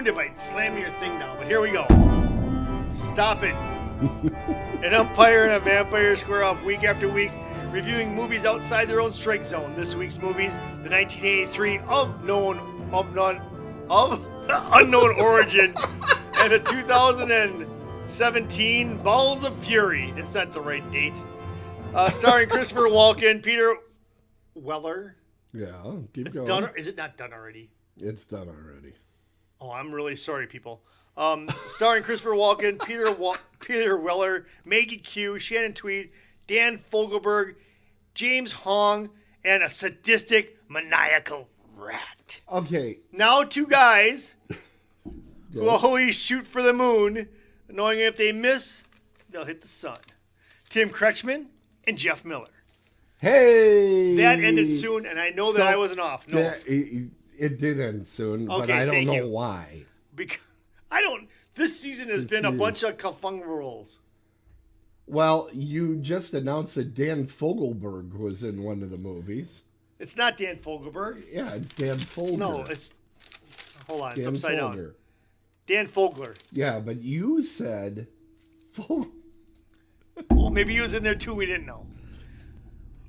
ruined it by slamming your thing down, but here we go. Stop it. An umpire and a vampire square off week after week, reviewing movies outside their own strike zone. This week's movies, the 1983 unknown origin, and the 2017 Balls of Fury. That's not the right date. Starring Christopher Walken, Peter Weller. Yeah, keep going. Done, is it not done already? It's done already. Oh, I'm really sorry, people. Starring Christopher Walken, Peter Weller, Maggie Q, Shannon Tweed, Dan Fogelberg, James Hong, and a sadistic, maniacal rat. Okay. Now two guys who always shoot for the moon, knowing if they miss, they'll hit the sun. Tim Kretschmann and Jeff Miller. Hey! That ended soon, and I know that I wasn't off. No. It did end soon, but Okay, I don't thank know you. why. Because this season has been a bunch of kafung. Well, you just announced that Dan Fogelberg was in one of the movies. It's not Dan Fogelberg. Yeah, it's Dan Folger. No, it's... Hold on, it's Dan upside Folger. down. Dan Fogler. Yeah, but you said... Well, maybe he was in there too, we didn't know.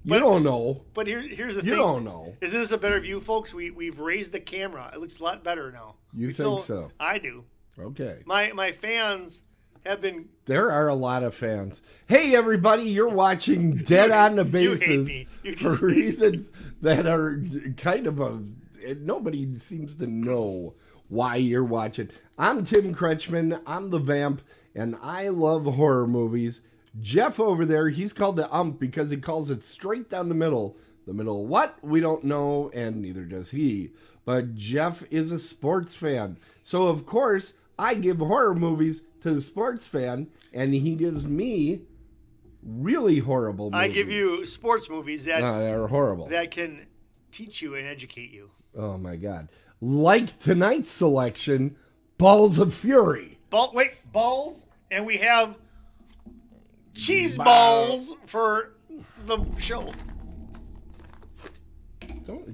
You don't know. But here's the thing. You don't know. Isn't this a better view, folks? We've raised the camera. It looks a lot better now. You think so? I do. Okay. My fans have been... There are a lot of fans. Hey, everybody, you're watching Dead on the Bases for reasons that are kind of nobody seems to know why you're watching. I'm Tim Kretschmann. I'm the Vamp, and I love horror movies. Jeff over there, he's called the ump because he calls it straight down the middle. The middle of what? We don't know, and neither does he. But Jeff is a sports fan. So, of course, I give horror movies to the sports fan, and he gives me really horrible movies. I give you sports movies that are horrible. That can teach you and educate you. Oh, my God. Like tonight's selection, Balls of Fury. Balls, and we have... cheese balls for the show.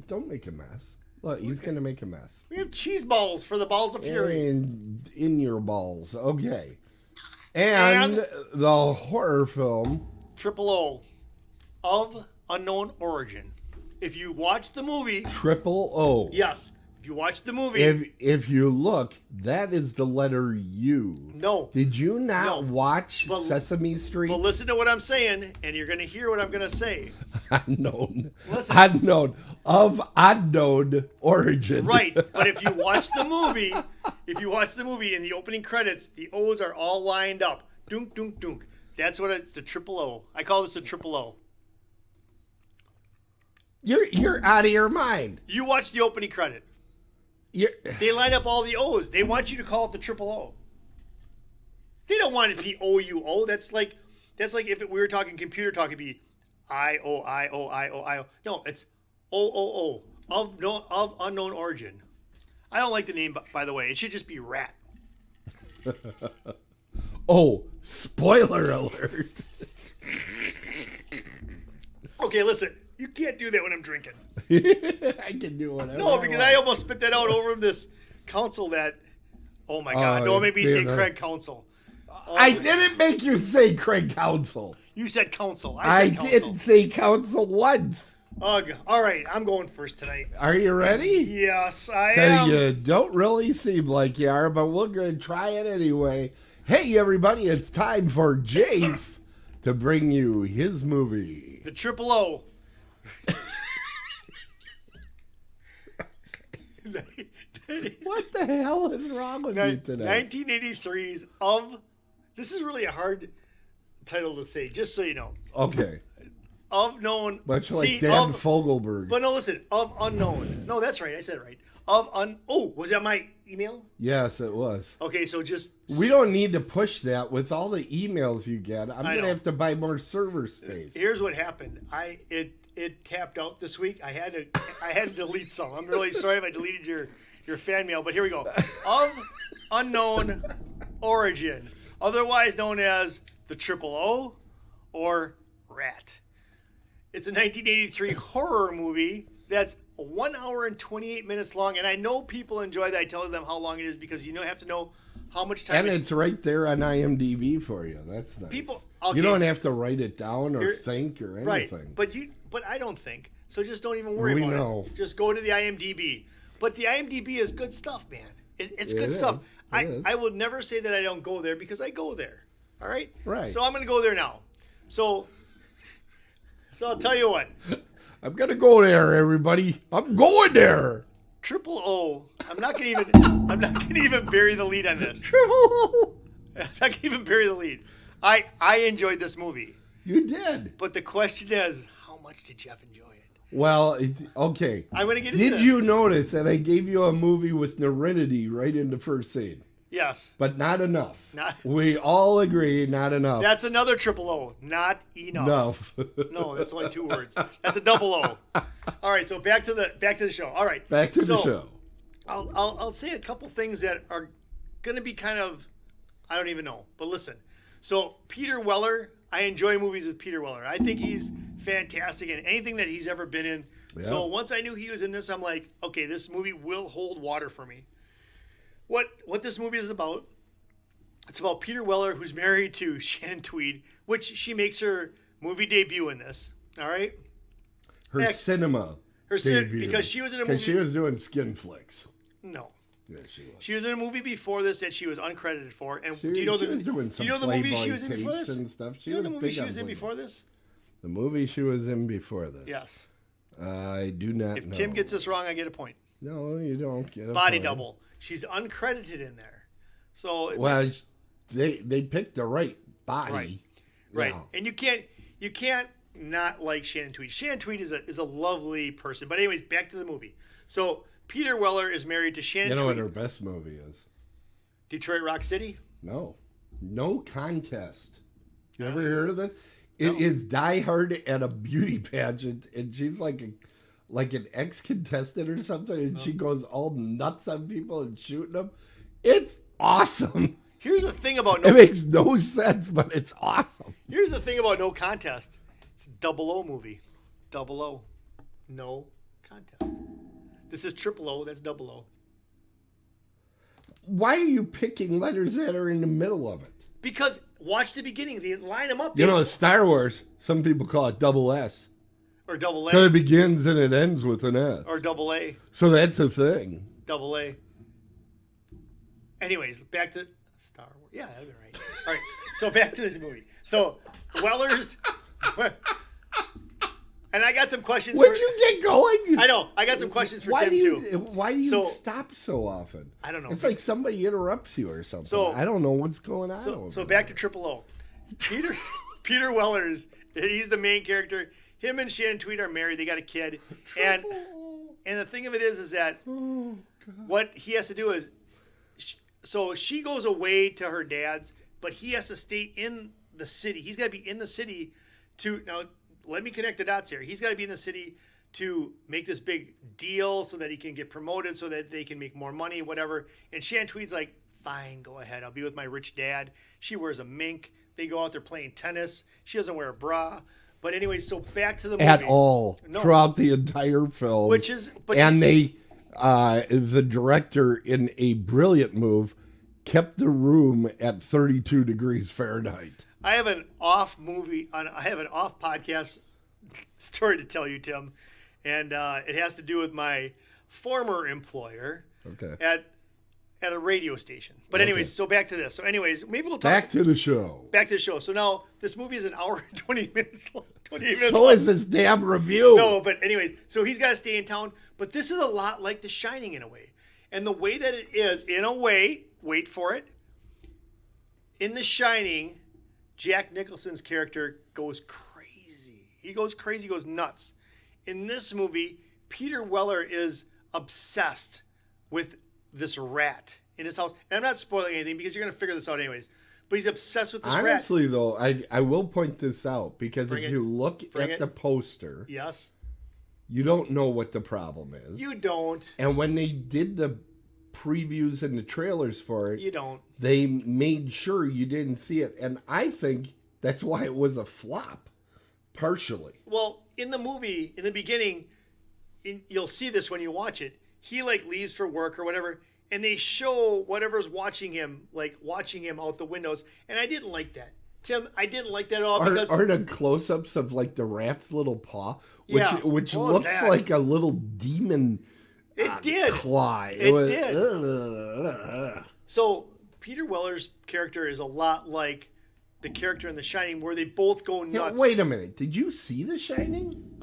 Don't make a mess. Look, he's going to make a mess. We have cheese balls for the Balls of Fury. And in your balls. Okay. And the horror film. Triple O. Of Unknown Origin. If you watch the movie. Triple O. Yes. If you watch the movie. If you look, that is the letter U. No. Did you not watch Sesame Street? Well, listen to what I'm saying, and you're going to hear what I'm going to say. Unknown. Listen. Unknown. Of unknown origin. Right. But if you watch the movie, in the opening credits, the O's are all lined up. Dunk, dunk, dunk. That's what it's the triple O. I call this the triple O. You're out of your mind. You watch the opening credit. They line up all the O's. They want you to call it the triple O. They don't want it to be O-U-O. That's like if we were talking computer talk, it'd be I-O-I-O-I-O-I-O. No, it's O-O-O. Of unknown origin. I don't like the name, by the way. It should just be Rat. Oh, spoiler alert. Okay, listen. You can't do that when I'm drinking. I can do whatever. No, because I almost spit that out over this council that... Oh, my God. Don't make me say Craig Council. I didn't make you say Craig Council. You said council. I said council. Didn't say council once. Ugh. All right. I'm going first tonight. Are you ready? Yes, I am. You don't really seem like you are, but we're going to try it anyway. Hey, everybody. It's time for Jafe to bring you his movie. The Triple O. What the hell is wrong with you today? 1983's of... This is really a hard title to say, just so you know. Okay. Of known... Much like Dan Fogelberg. But no, listen. Of unknown. No, that's right. I said it right. Oh, was that my email? Yes, it was. Okay, so just... We don't need to push that with all the emails you get. I'm going to have to buy more server space. Here's what happened. It tapped out this week. I had to delete some. I'm really sorry if I deleted your fan mail, but here we go. Of unknown origin, otherwise known as the Triple O or Rat. It's a 1983 horror movie that's 1 hour and 28 minutes long, and I know people enjoy that. I tell them how long it is because you have to know how much time. And it's right there on IMDb for you. That's nice. You don't have to write it down or think or anything. Right, but I don't think. So just don't even worry about it. Just go to the IMDb. But the IMDb is good stuff, man. It's good stuff. I will never say that I don't go there because I go there. All right? Right. So I'm going to go there now. So I'll tell you what. I'm going to go there, everybody. I'm going there. Triple O. I'm not going to even bury the lead on this. Triple O. I'm not going to even bury the lead. I enjoyed this movie. You did. But the question is, how much did Jeff enjoy it? Well, okay. I'm going to get into Did you notice that I gave you a movie with Narinity right in the first scene? Yes. But not enough. We all agree, not enough. That's another triple O. Not enough. No, that's only 2 words. That's a double O. All right, so back to the show. All right. Back to the show. I'll say a couple things that are going to be kind of, I don't even know. But listen. So Peter Weller, I enjoy movies with Peter Weller. I think he's fantastic in anything that he's ever been in. Yeah. So once I knew he was in this, I'm like, okay, this movie will hold water for me. What this movie is about, it's about Peter Weller, who's married to Shannon Tweed, which she makes her movie debut in this. All right? Her cinema debut. Because she was in a movie. Because she was doing skin flicks. No. Yeah, she was. She was in a movie before this that she was uncredited for. And she was doing some movie she was in before this? And stuff. You know the movie she was in before this? The movie she was in before this. Yes. I do not know. If Tim gets this wrong, I get a point. No, you don't get a Body point. Double. She's uncredited in there. So they picked the right body. Right. Now. And you can't not like Shannon Tweed. Shannon Tweed is a lovely person. But anyways, back to the movie. So Peter Weller is married to Shannon Tweed. You know what her best movie is? Detroit Rock City? No Contest. You ever heard of this? It is Die Hard at a beauty pageant, and she's like an ex-contestant or something, and she goes all nuts on people and shooting them. It's awesome. Here's the thing about it makes no sense, but it's awesome. Here's the thing about No Contest. It's a double O movie. Double O. No Contest. This is triple O. That's double O. Why are you picking letters that are in the middle of it? Because watch the beginning. They line them up. You know, Star Wars, some people call it double S. Or double A. So it begins and it ends with an S. Or double A. So that's the thing. Double A. Anyways, back to Star Wars. Yeah, that's right. All right. So back to this movie. So Weller's... And I got some questions. Where'd you get going? I know. I got some questions for Tim, too. Why do you stop so often? I don't know. It's like somebody interrupts you or something. So, I don't know what's going on. So back to Triple O. Peter Weller's, he's the main character. Him and Shannon Tweed are married. They got a kid. And the thing of it is that what he has to do is, so she goes away to her dad's, but he has to stay in the city. He's got to be in the city now, let me connect the dots here. He's got to be in the city to make this big deal so that he can get promoted, so that they can make more money, whatever. And Shannon Tweed's like, fine, go ahead. I'll be with my rich dad. She wears a mink. They go out there playing tennis. She doesn't wear a bra. But anyway, so back to the movie. At all. No. Throughout the entire film. The director, in a brilliant move, kept the room at 32 degrees Fahrenheit. I have an off podcast story to tell you, Tim, and it has to do with my former employer at a radio station. But anyways, so back to this. So anyways, maybe we'll talk. Back to the show. So now this movie is an hour and 20 minutes long. 28 minutes so long. Is this damn review. No, but anyways, so he's got to stay in town. But this is a lot like The Shining in a way. And the way that it is, in a way, wait for it, in The Shining, Jack Nicholson's character goes crazy. He goes crazy, goes nuts. In this movie, Peter Weller is obsessed with this rat in his house. And I'm not spoiling anything because you're going to figure this out anyways. But he's obsessed with this rat. Honestly, though, I will point this out because if you look at the poster, yes, you don't know what the problem is. You don't. And when they did the previews and the trailers for it, you don't. They made sure you didn't see it. And I think that's why it was a flop, partially. Well, in the movie, in the beginning, you'll see this when you watch it. He like leaves for work or whatever, and they show whatever's watching him out the windows, and I didn't like that. Tim, I didn't like that at all because are the close-ups of like the rat's little paw, which what looks like a little demon. It did. Claw. It did. So Peter Weller's character is a lot like the character in The Shining, where they both go nuts. Wait a minute. Did you see The Shining?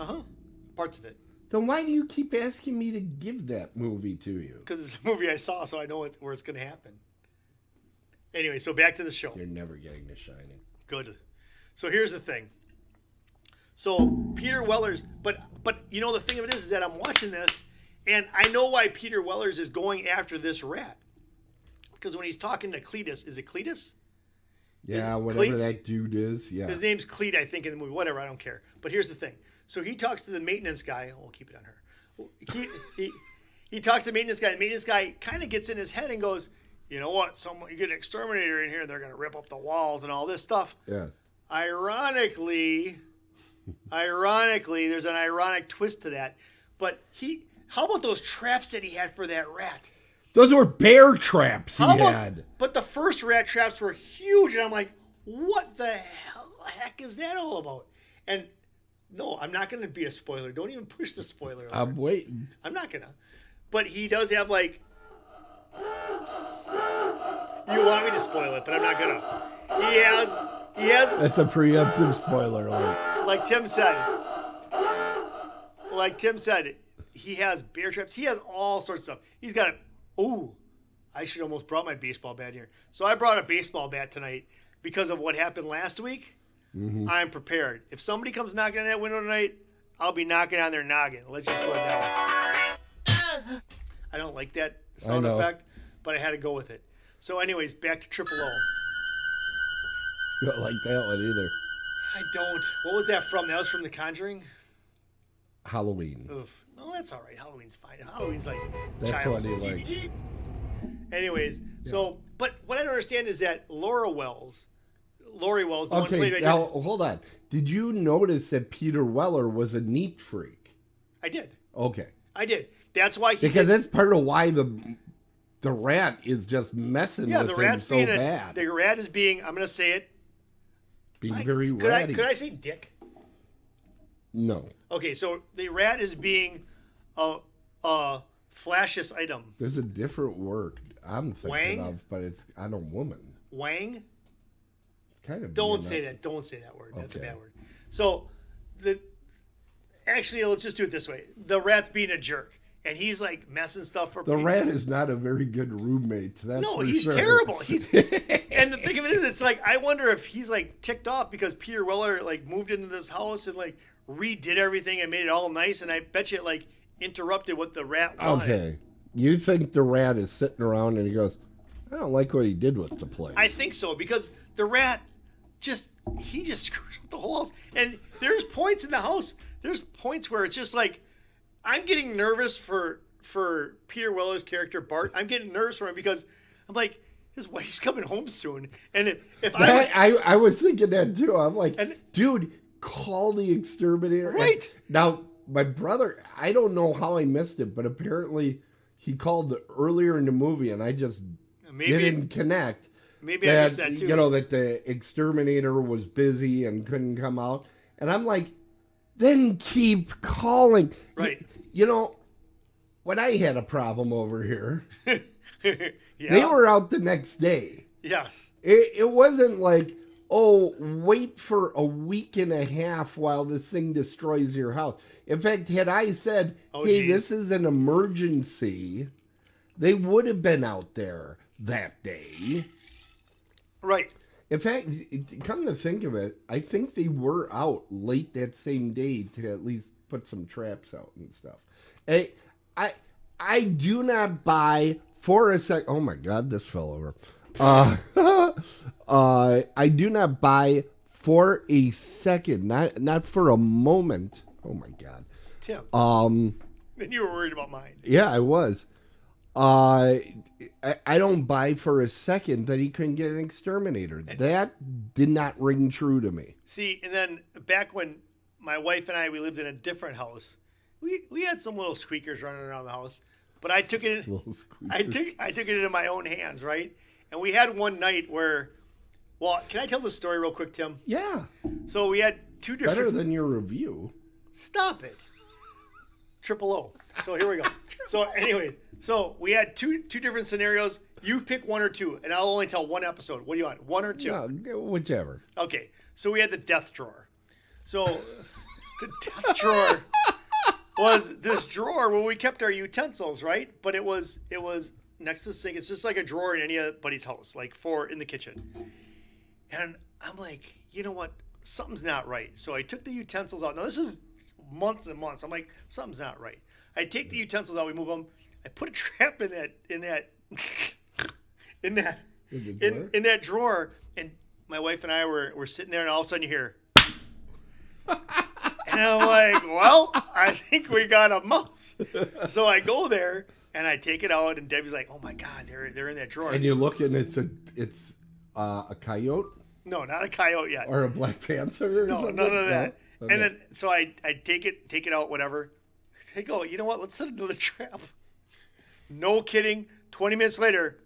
Parts of it. Then why do you keep asking me to give that movie to you? Because it's a movie I saw, so I know where it's going to happen. Anyway, so back to the show. You're never getting The Shining. Good. So here's the thing. So Peter Weller's, but you know the thing of it is that I'm watching this, and I know why Peter Weller's is going after this rat. Because when he's talking to Cletus, is it Cletus? Yeah, whatever that dude is. Yeah. His name's Cleet, I think, in the movie. Whatever, I don't care. But here's the thing. So he talks to the maintenance guy. We'll keep it on her. He talks to the maintenance guy. The maintenance guy kind of gets in his head and goes, you know what? You get an exterminator in here, they're going to rip up the walls and all this stuff. Yeah. Ironically, there's an ironic twist to that. But how about those traps that he had for that rat? Those were bear traps he had. But the first rat traps were huge, and I'm like, what the heck is that all about? And no, I'm not going to be a spoiler. Don't even push the spoiler alert. I'm waiting. I'm not going to. But he does have like... You want me to spoil it, but I'm not going to. He has... That's a preemptive spoiler alert. Like Tim said, he has bear traps. He has all sorts of stuff. He's got I should almost brought my baseball bat here. So I brought a baseball bat tonight because of what happened last week. Mm-hmm. I'm prepared. If somebody comes knocking on that window tonight, I'll be knocking on their noggin. Let's just put it that way. I don't like that sound effect, but I had to go with it. So anyways, back to Triple O. You don't like that one either. I don't. What was that from? That was from The Conjuring? Halloween. Oof. No, that's all right. Halloween's fine. Halloween's like that's what he likes. Anyways, so, but what I don't understand is that Lori Wells, the one played by... Now, hold on. Did you notice that Peter Weller was a neat freak? I did. Okay. I did. That's why Because that's part of why the rat is just messing with him so bad. The rat is being, I'm going to say it. Being very ratty. Could I say dick? No. Okay, so the rat is being a flashious item. There's a different word I'm thinking of, but it's on a woman. Wang? Kind of. Don't say that. Don't say that word. That's a bad word. So, actually, let's just do it this way. The rat's being a jerk, and he's like messing stuff for the people. Rat is not a very good roommate. That's he's terrible. And the thing of it is, it's like I wonder if he's like ticked off because Peter Weller like moved into this house and like redid everything and made it all nice, and I bet you it like interrupted what the rat wanted. Okay. You think the rat is sitting around and he goes, I don't like what he did with the place. I think so, because the rat just screws up the whole house. And there's points in the house, there's points where it's just like, I'm getting nervous for Peter Weller's character, Bart. I'm getting nervous for him because I'm like, his wife's coming home soon. And if I was thinking that too. I'm like, dude, call the exterminator. Right. Now, my brother, I don't know how I missed it, but apparently he called earlier in the movie and I just didn't connect. Maybe I missed that too. You know, that the exterminator was busy and couldn't come out. And I'm like, then keep calling. Right. You know, when I had a problem over here, yeah. They were out the next day. Yes. It wasn't like, oh, wait for a week and a half while this thing destroys your house. In fact, had I said, this is an emergency, they would have been out there that day. Right. In fact, come to think of it, I think they were out late that same day to at least put some traps out and stuff. I do not buy for a sec. Oh my God, this fell over. I do not buy for a second, not for a moment. Oh my God, Tim. And you were worried about mine. Yeah, I was. I don't buy for a second that he couldn't get an exterminator. That did not ring true to me. See, and then back when my wife and we lived in a different house, we had some little squeakers running around the house, but I took it. I took it into my own hands, right? And we had one night where, well, can I tell the story real quick, Tim? Yeah. So we had two different. Better than your review. Stop it. Triple O. So here we go. So anyway, so we had two different scenarios. You pick one or two, and I'll only tell one episode. What do you want? One or two? No, whichever. Okay. So we had the death drawer. So the death drawer was this drawer where we kept our utensils, right? But it was next to the sink. It's just like a drawer in anybody's house, like in the kitchen. And I'm like, you know what? Something's not right. So I took the utensils out. Now this is months and months. I'm like, something's not right. I take the utensils out. We move them. I put a trap in that drawer. And my wife and I were sitting there, and all of a sudden you hear, and I'm like, well, I think we got a mouse. So I go there and I take it out, and Debbie's like, oh my God, they're in that drawer. And you look, and it's a coyote. No, not a coyote yet. Or a Black Panther. No, none of that. No? Okay. And then so I take it out, whatever. They go, you know what? Let's set another trap. No kidding. 20 minutes later,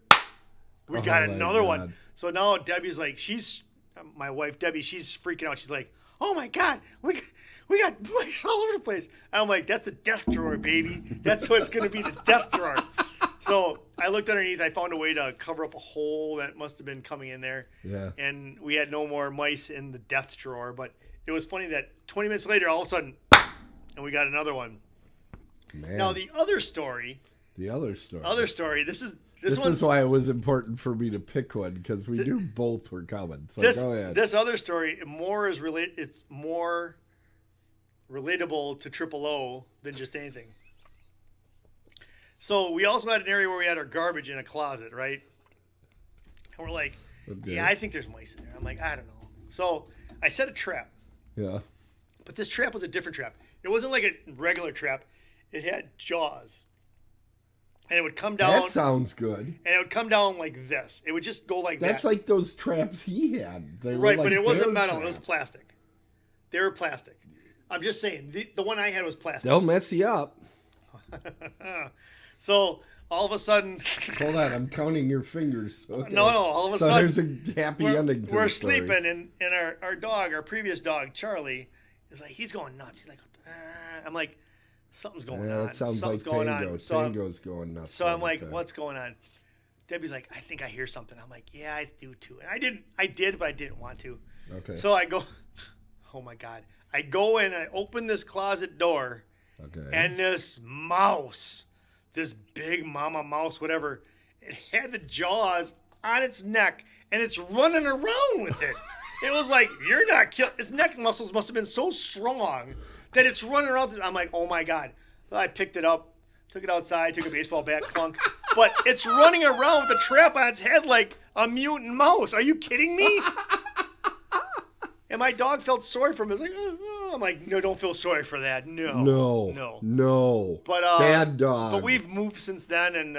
we got another one. So now Debbie's like, my wife Debbie, she's freaking out. She's like, oh my God, we got mice all over the place. I'm like, that's a death drawer, baby. That's what's going to be, the death drawer. So I looked underneath. I found a way to cover up a hole that must have been coming in there. Yeah. And we had no more mice in the death drawer. But it was funny that 20 minutes later, all of a sudden, and we got another one. Man. Now the other story. This is why it was important for me to pick one, because we knew both were coming. So go ahead. This other story it's more relatable to Triple O than just anything. So we also had an area where we had our garbage in a closet, right? And we're like, yeah, I think there's mice in there. I'm like, I don't know. So I set a trap. Yeah. But this trap was a different trap. It wasn't like a regular trap. It had jaws. And it would come down. That sounds good. And it would come down like this. It would just go like that. That's like those traps he had. They right, were but it wasn't metal. Traps. It was plastic. They were plastic. I'm just saying. The one I had was plastic. They'll mess you up. So all of a sudden. Hold on, I'm counting your fingers. Okay. No. All of a sudden. So there's a happy ending to we're the story. sleeping, and our previous dog, Charlie, is like, he's going nuts. He's like, I'm like, something's going on. That sounds something's like going Tango. on. So Tango's going nuts. So I'm like, what's going on? Debbie's like, I think I hear something. I'm like, yeah, I do too. And I did, but I didn't want to. Okay. So I go, oh my God. I go in, I open this closet door. Okay. And this mouse, this big mama mouse, whatever, it had the jaws on its neck, and it's running around with it. It was like, you're not killing. Its neck muscles must have been so strong that it's running around. I'm like, oh my God. So I picked it up, took it outside, took a baseball bat, clunk. But it's running around with a trap on its head like a mutant mouse. Are you kidding me? And my dog felt sorry for him. It's like, oh. I'm like, no, don't feel sorry for that. No. But bad dog. But we've moved since then, and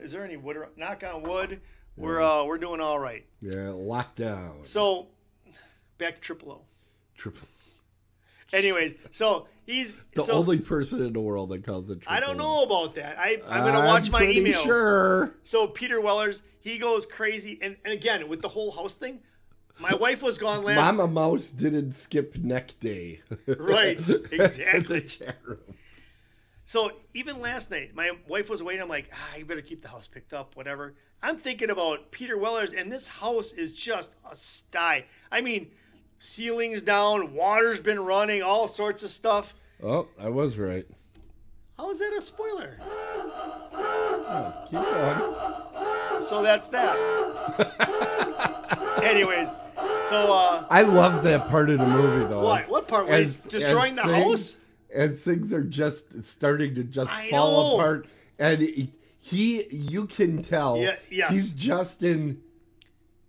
is there any wood? Knock on wood. Yeah. We're doing all right. Yeah, lockdown. So back to Triple O. Anyways, so he's the only person in the world that calls it Triple O. I don't know about that. I'm gonna watch my emails. Sure. So Peter Wellers, he goes crazy, and again with the whole house thing. My wife was gone last. Mama Mouse didn't skip neck day. Right, exactly. In the chat room. So even last night, my wife was away, and I'm like, you better keep the house picked up, whatever. I'm thinking about Peter Wellers, and this house is just a sty. I mean, ceilings down, water's been running, all sorts of stuff. Oh, I was right. How is that a spoiler? Oh, keep going. So that's that. Anyways. So, I love that part of the movie, though. What part? Where he's destroying the house? As things are just starting to fall apart. And you can tell he's just in,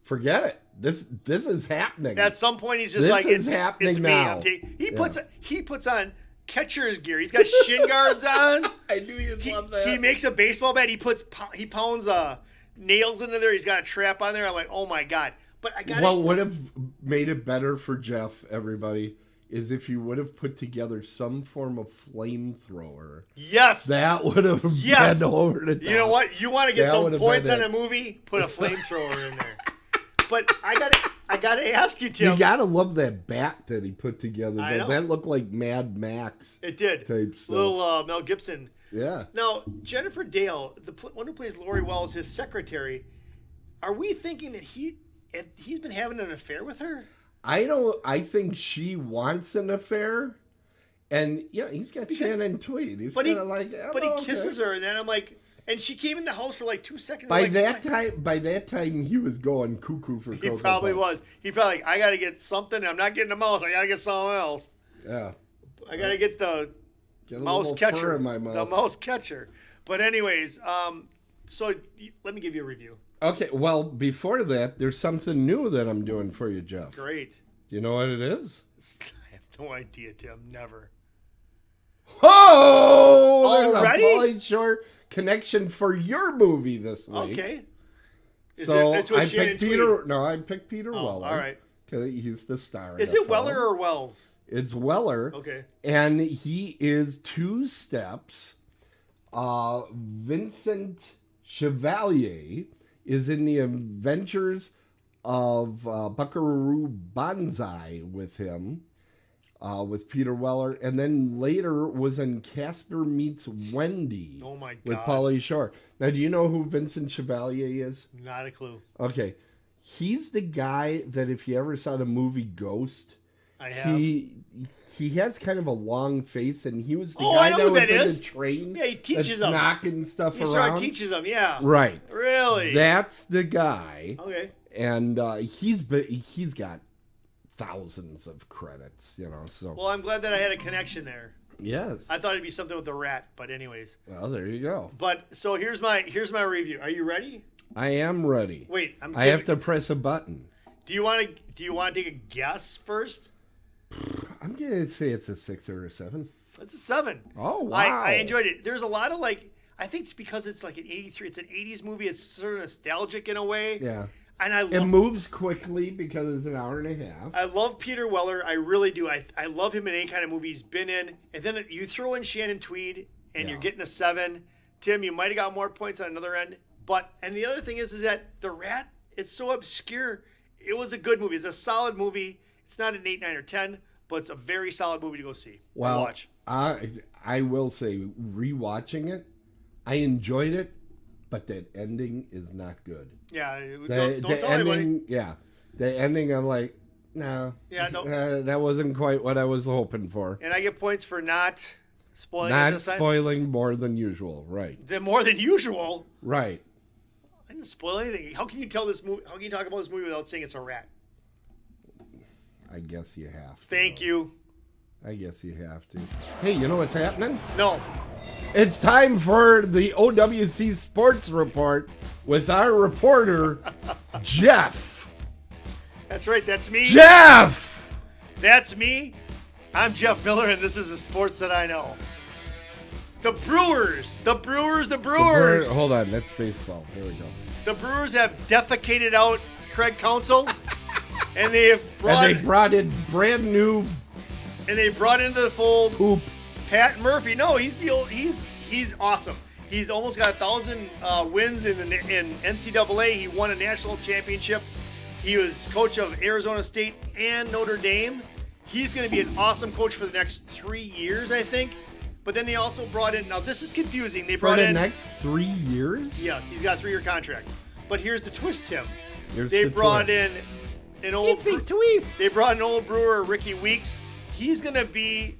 forget it. This is happening. At some point, he's just it's happening now. He puts on catcher's gear. He's got shin guards on. I knew you'd love that. He makes a baseball bat. He pounds nails into there. He's got a trap on there. I'm like, oh my God. But I got What would have made it better for Jeff, everybody, is if you would have put together some form of flamethrower. Yes. That would have been over the top. You know what? You want to get some points on a movie? Put a flamethrower in there. But I gotta ask you, Tim. You gotta love that bat that he put together. I know. That looked like Mad Max. It did. Type stuff. Little Mel Gibson. Yeah. Now, Jennifer Dale, the one who plays Lori Wells, his secretary, are we thinking that he's been having an affair with her? I think she wants an affair. And he's got Shannon Tweed. He's kind of like, but he kisses her, and then I'm like, and she came in the house for like 2 seconds. By that time, he was going cuckoo for Cocoa He probably Puffs. was. He probably like, I got to get something. I'm not getting a mouse. I got to get something else. Yeah. I got to get the mouse catcher. In my mouth. The mouse catcher. But anyways, so let me give you a review. Okay. Well, before that, there's something new that I'm doing for you, Jeff. Great. Do you know what it is? I have no idea, Tim. Never. Oh! Already? There's a Pauly Shore connection for your movie this week. Okay. I picked Peter. No, I picked Peter Weller. All right. Because he's the star. Is it Weller or Wells? It's Weller. Okay. And he is 2 steps. Vincent Chevalier is in the Adventures of Buckaroo Banzai with him. With Peter Weller, and then later was in Casper Meets Wendy. Oh my God! With Pauly Shore. Now, do you know who Vincent Chevalier is? Not a clue. Okay, he's the guy that if you ever saw the movie Ghost, I have. He has kind of a long face, and he was the guy that was in the train. Yeah, he teaches them, knocking stuff around. He sort of teaches them, yeah. Right. Really? That's the guy. Okay. And he's got thousands of credits, so. Well, I'm glad that I had a connection there. Yes. I thought it'd be something with the rat, but anyways. Well, there you go. But so here's my review. Are you ready? I am ready. Wait, I have to press a button. Do you want to take a guess first? I'm gonna say it's a 6 or a 7. It's a 7. Oh wow! I enjoyed it. There's a lot of I think because it's like an 83. It's an 80s movie. It's sort of nostalgic in a way. Yeah. And it moves quickly because it's an hour and a half. I love Peter Weller. I really do. I love him in any kind of movie he's been in. And then you throw in Shannon Tweed, and you're getting a 7. Tim, you might have got more points on another end. And the other thing is that The Rat, it's so obscure. It was a good movie. It's a solid movie. It's not an 8, 9, or 10, but it's a very solid movie to go see. Well, watch. I will say, rewatching it, I enjoyed it. But that ending is not good. Yeah, don't tell anybody. Yeah, the ending, I'm like, no. Yeah, no. That wasn't quite what I was hoping for. And I get points for not spoiling. Not spoiling more than usual, right? More than usual. Right. I didn't spoil anything. How can you tell this movie? How can you talk about this movie without saying it's a rat? I guess you have to. Thank you. I guess you have to. Hey, you know what's happening? No. It's time for the OWC Sports Report with our reporter, Jeff. That's right. That's me. Jeff! That's me. I'm Jeff Miller, and this is the sports that I know. The Brewers. Hold on. That's baseball. There we go. The Brewers have defecated out Craig Counsell, and they brought in brand new. And they brought into the fold poop. Pat Murphy. No, he's awesome. He's almost got 1,000 wins in NCAA. He won a national championship. He was coach of Arizona State and Notre Dame. He's going to be an awesome coach for the next 3 years, I think. But then they also brought in. Now this is confusing. They brought in next 3 years. Yes, he's got a 3-year contract. But here's the twist, Tim. They brought in an old. Twist. They brought an old brewer, Ricky Weeks. He's going to be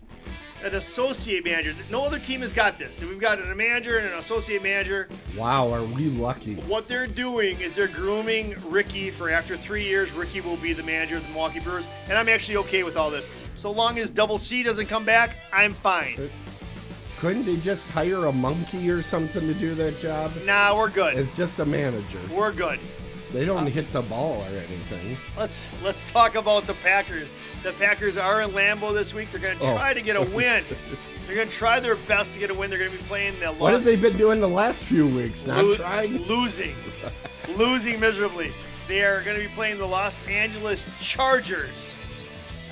an associate manager. No other team has got this. We've got a manager and an associate manager. Wow, are we lucky? What they're doing is they're grooming Ricky for after 3 years. Ricky will be the manager of the Milwaukee Brewers, and I'm actually okay with all this. So long as Double C doesn't come back, I'm fine. Couldn't they just hire a monkey or something to do that job? Nah, we're good. It's just a manager. We're good. They don't hit the ball or anything. Let's talk about the Packers. The Packers are in Lambeau this week. They're going to try to get a win. They're going to try their best to get a win. They're going to be playing the What have they been doing the last few weeks? Not trying? Losing miserably. They are going to be playing the Los Angeles Chargers.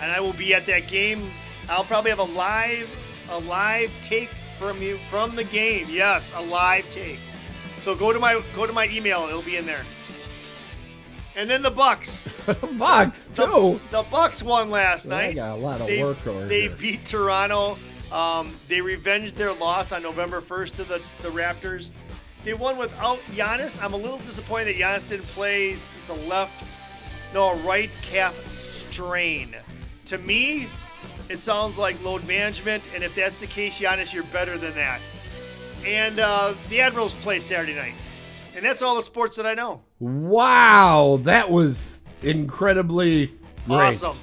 and I will be at that game. I'll probably have a live take from you from the game. Yes, a live take. So go to my email. It'll be in there. And then the Bucks. Bucks too. The Bucks won last night. I got a lot of work over They here. beat Toronto. They revenged their loss on November 1st to the Raptors. They won without Giannis. I'm a little disappointed that Giannis didn't play. It's a right calf strain. To me, it sounds like load management, and if that's the case, Giannis, you're better than that. And the Admirals play Saturday night. And that's all the sports that I know. Wow, that was incredibly great. Awesome.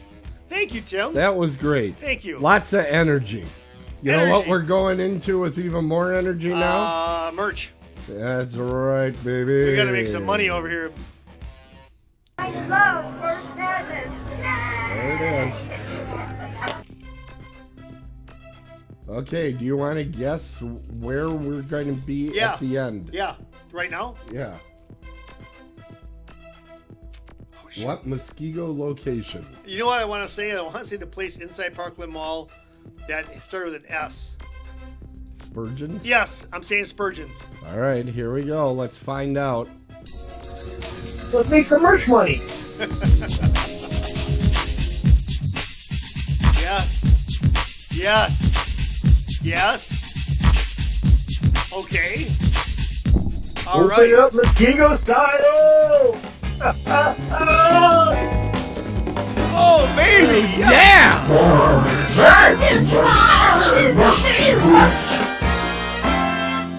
Thank you, Tim. That was great. Thank you. Lots of energy. You know what we're going into with even more energy now? Merch. That's right, baby. We got to make some money over here. I love March Madness. There it is. Okay, do you want to guess where we're going to be at the end? Yeah. Right now? Yeah. Oh, what Muskego location? You know what I want to say? I want to say the place inside Parkland Mall that started with an S. Spurgeon's? Yes, I'm saying Spurgeon's. All right, here we go. Let's find out. Let's make some merch money. Yes. Yes. Yes. Okay. All Open right. it up, Muskego style. Oh, baby. Yeah!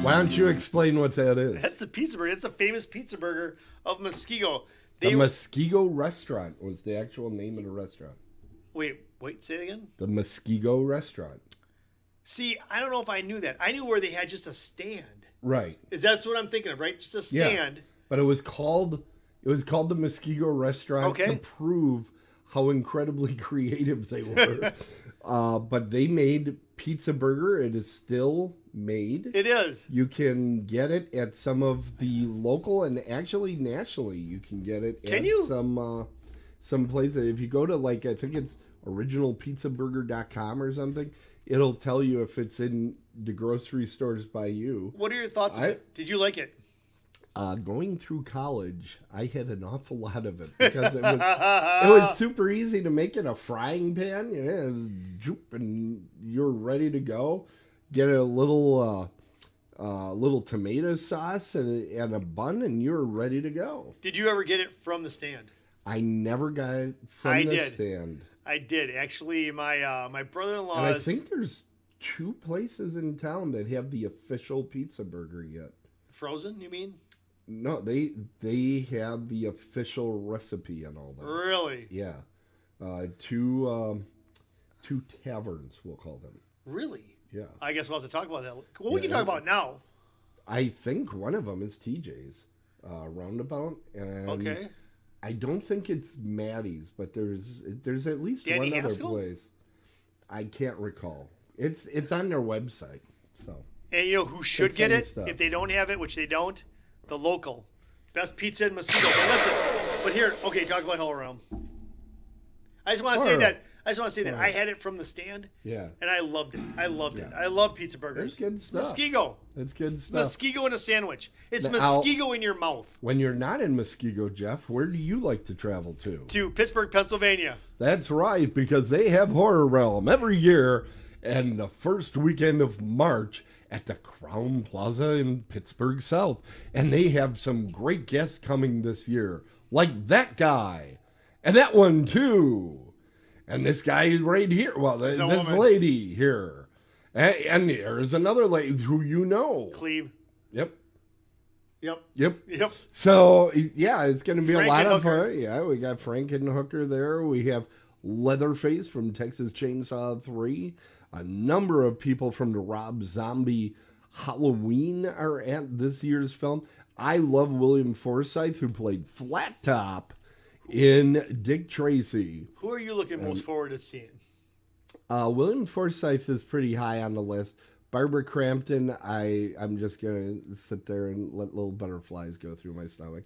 Why don't you explain what that is? That's the pizza burger. It's a famous pizza burger of Muskego. The Muskego Restaurant was the actual name of the restaurant. Wait, say it again? The Muskego Restaurant. See, I don't know if I knew that. I knew where they had just a stand. Right. That's what I'm thinking of, right? Just a stand. Yeah. But it was called the Muskego Restaurant to prove how incredibly creative they were. But they made pizza burger. It is still made. It is. You can get it at some of the local and actually nationally. You can get it some places. If you go to I think it's originalpizzaburger.com or something, it'll tell you if it's in the grocery stores by you. What are your thoughts on it? Did you like it? Going through college, I had an awful lot of it because it was super easy to make in a frying pan. And you're ready to go. Get a little tomato sauce and a bun, and you're ready to go. Did you ever get it from the stand? I never got it from the stand. I did actually. My brother-in-law. And I think there's 2 places in town that have the official pizza burger yet. Frozen, you mean? No, they have the official recipe and all that. Really? Yeah. 2 taverns, we'll call them. Really? Yeah. I guess we'll have to talk about that. Well, we can talk about it now. I think one of them is TJ's Roundabout. And okay. I don't think it's Maddie's, but there's at least Danny one Haskell's? other place. I can't recall. It's on their website. So. And you know who should get it stuff. if they don't have it, which they don't? The local. Best pizza in Muskego. But listen, here, okay, talk about Hell Realm. I just want to say that I had it from the stand. Yeah. And I loved it. I loved it. I love pizza burgers. It's good stuff. Muskego. It's good stuff. Muskego in a sandwich. It's Now, Muskego in your mouth. When you're not in Muskego, Jeff, where do you like to travel to? To Pittsburgh, Pennsylvania. That's right, because they have Horror Realm every year and the first weekend of March at the Crown Plaza in Pittsburgh South. And they have some great guests coming this year, like that guy, and that one too, and this guy right here. Well, this lady here. And there's another lady who you know. Cleve. Yep. Yep. So, yeah, it's going to be Frank a lot and of Hooker. fun. Yeah, we got Frank and Hooker there. We have Leatherface from Texas Chainsaw 3. A number of people from the Rob Zombie Halloween are at this year's film. I love William Forsythe, who played Flat Top in Dick Tracy. Who are you looking most forward to seeing? William Forsythe is pretty high on the list. Barbara Crampton, I'm just going to sit there and let little butterflies go through my stomach.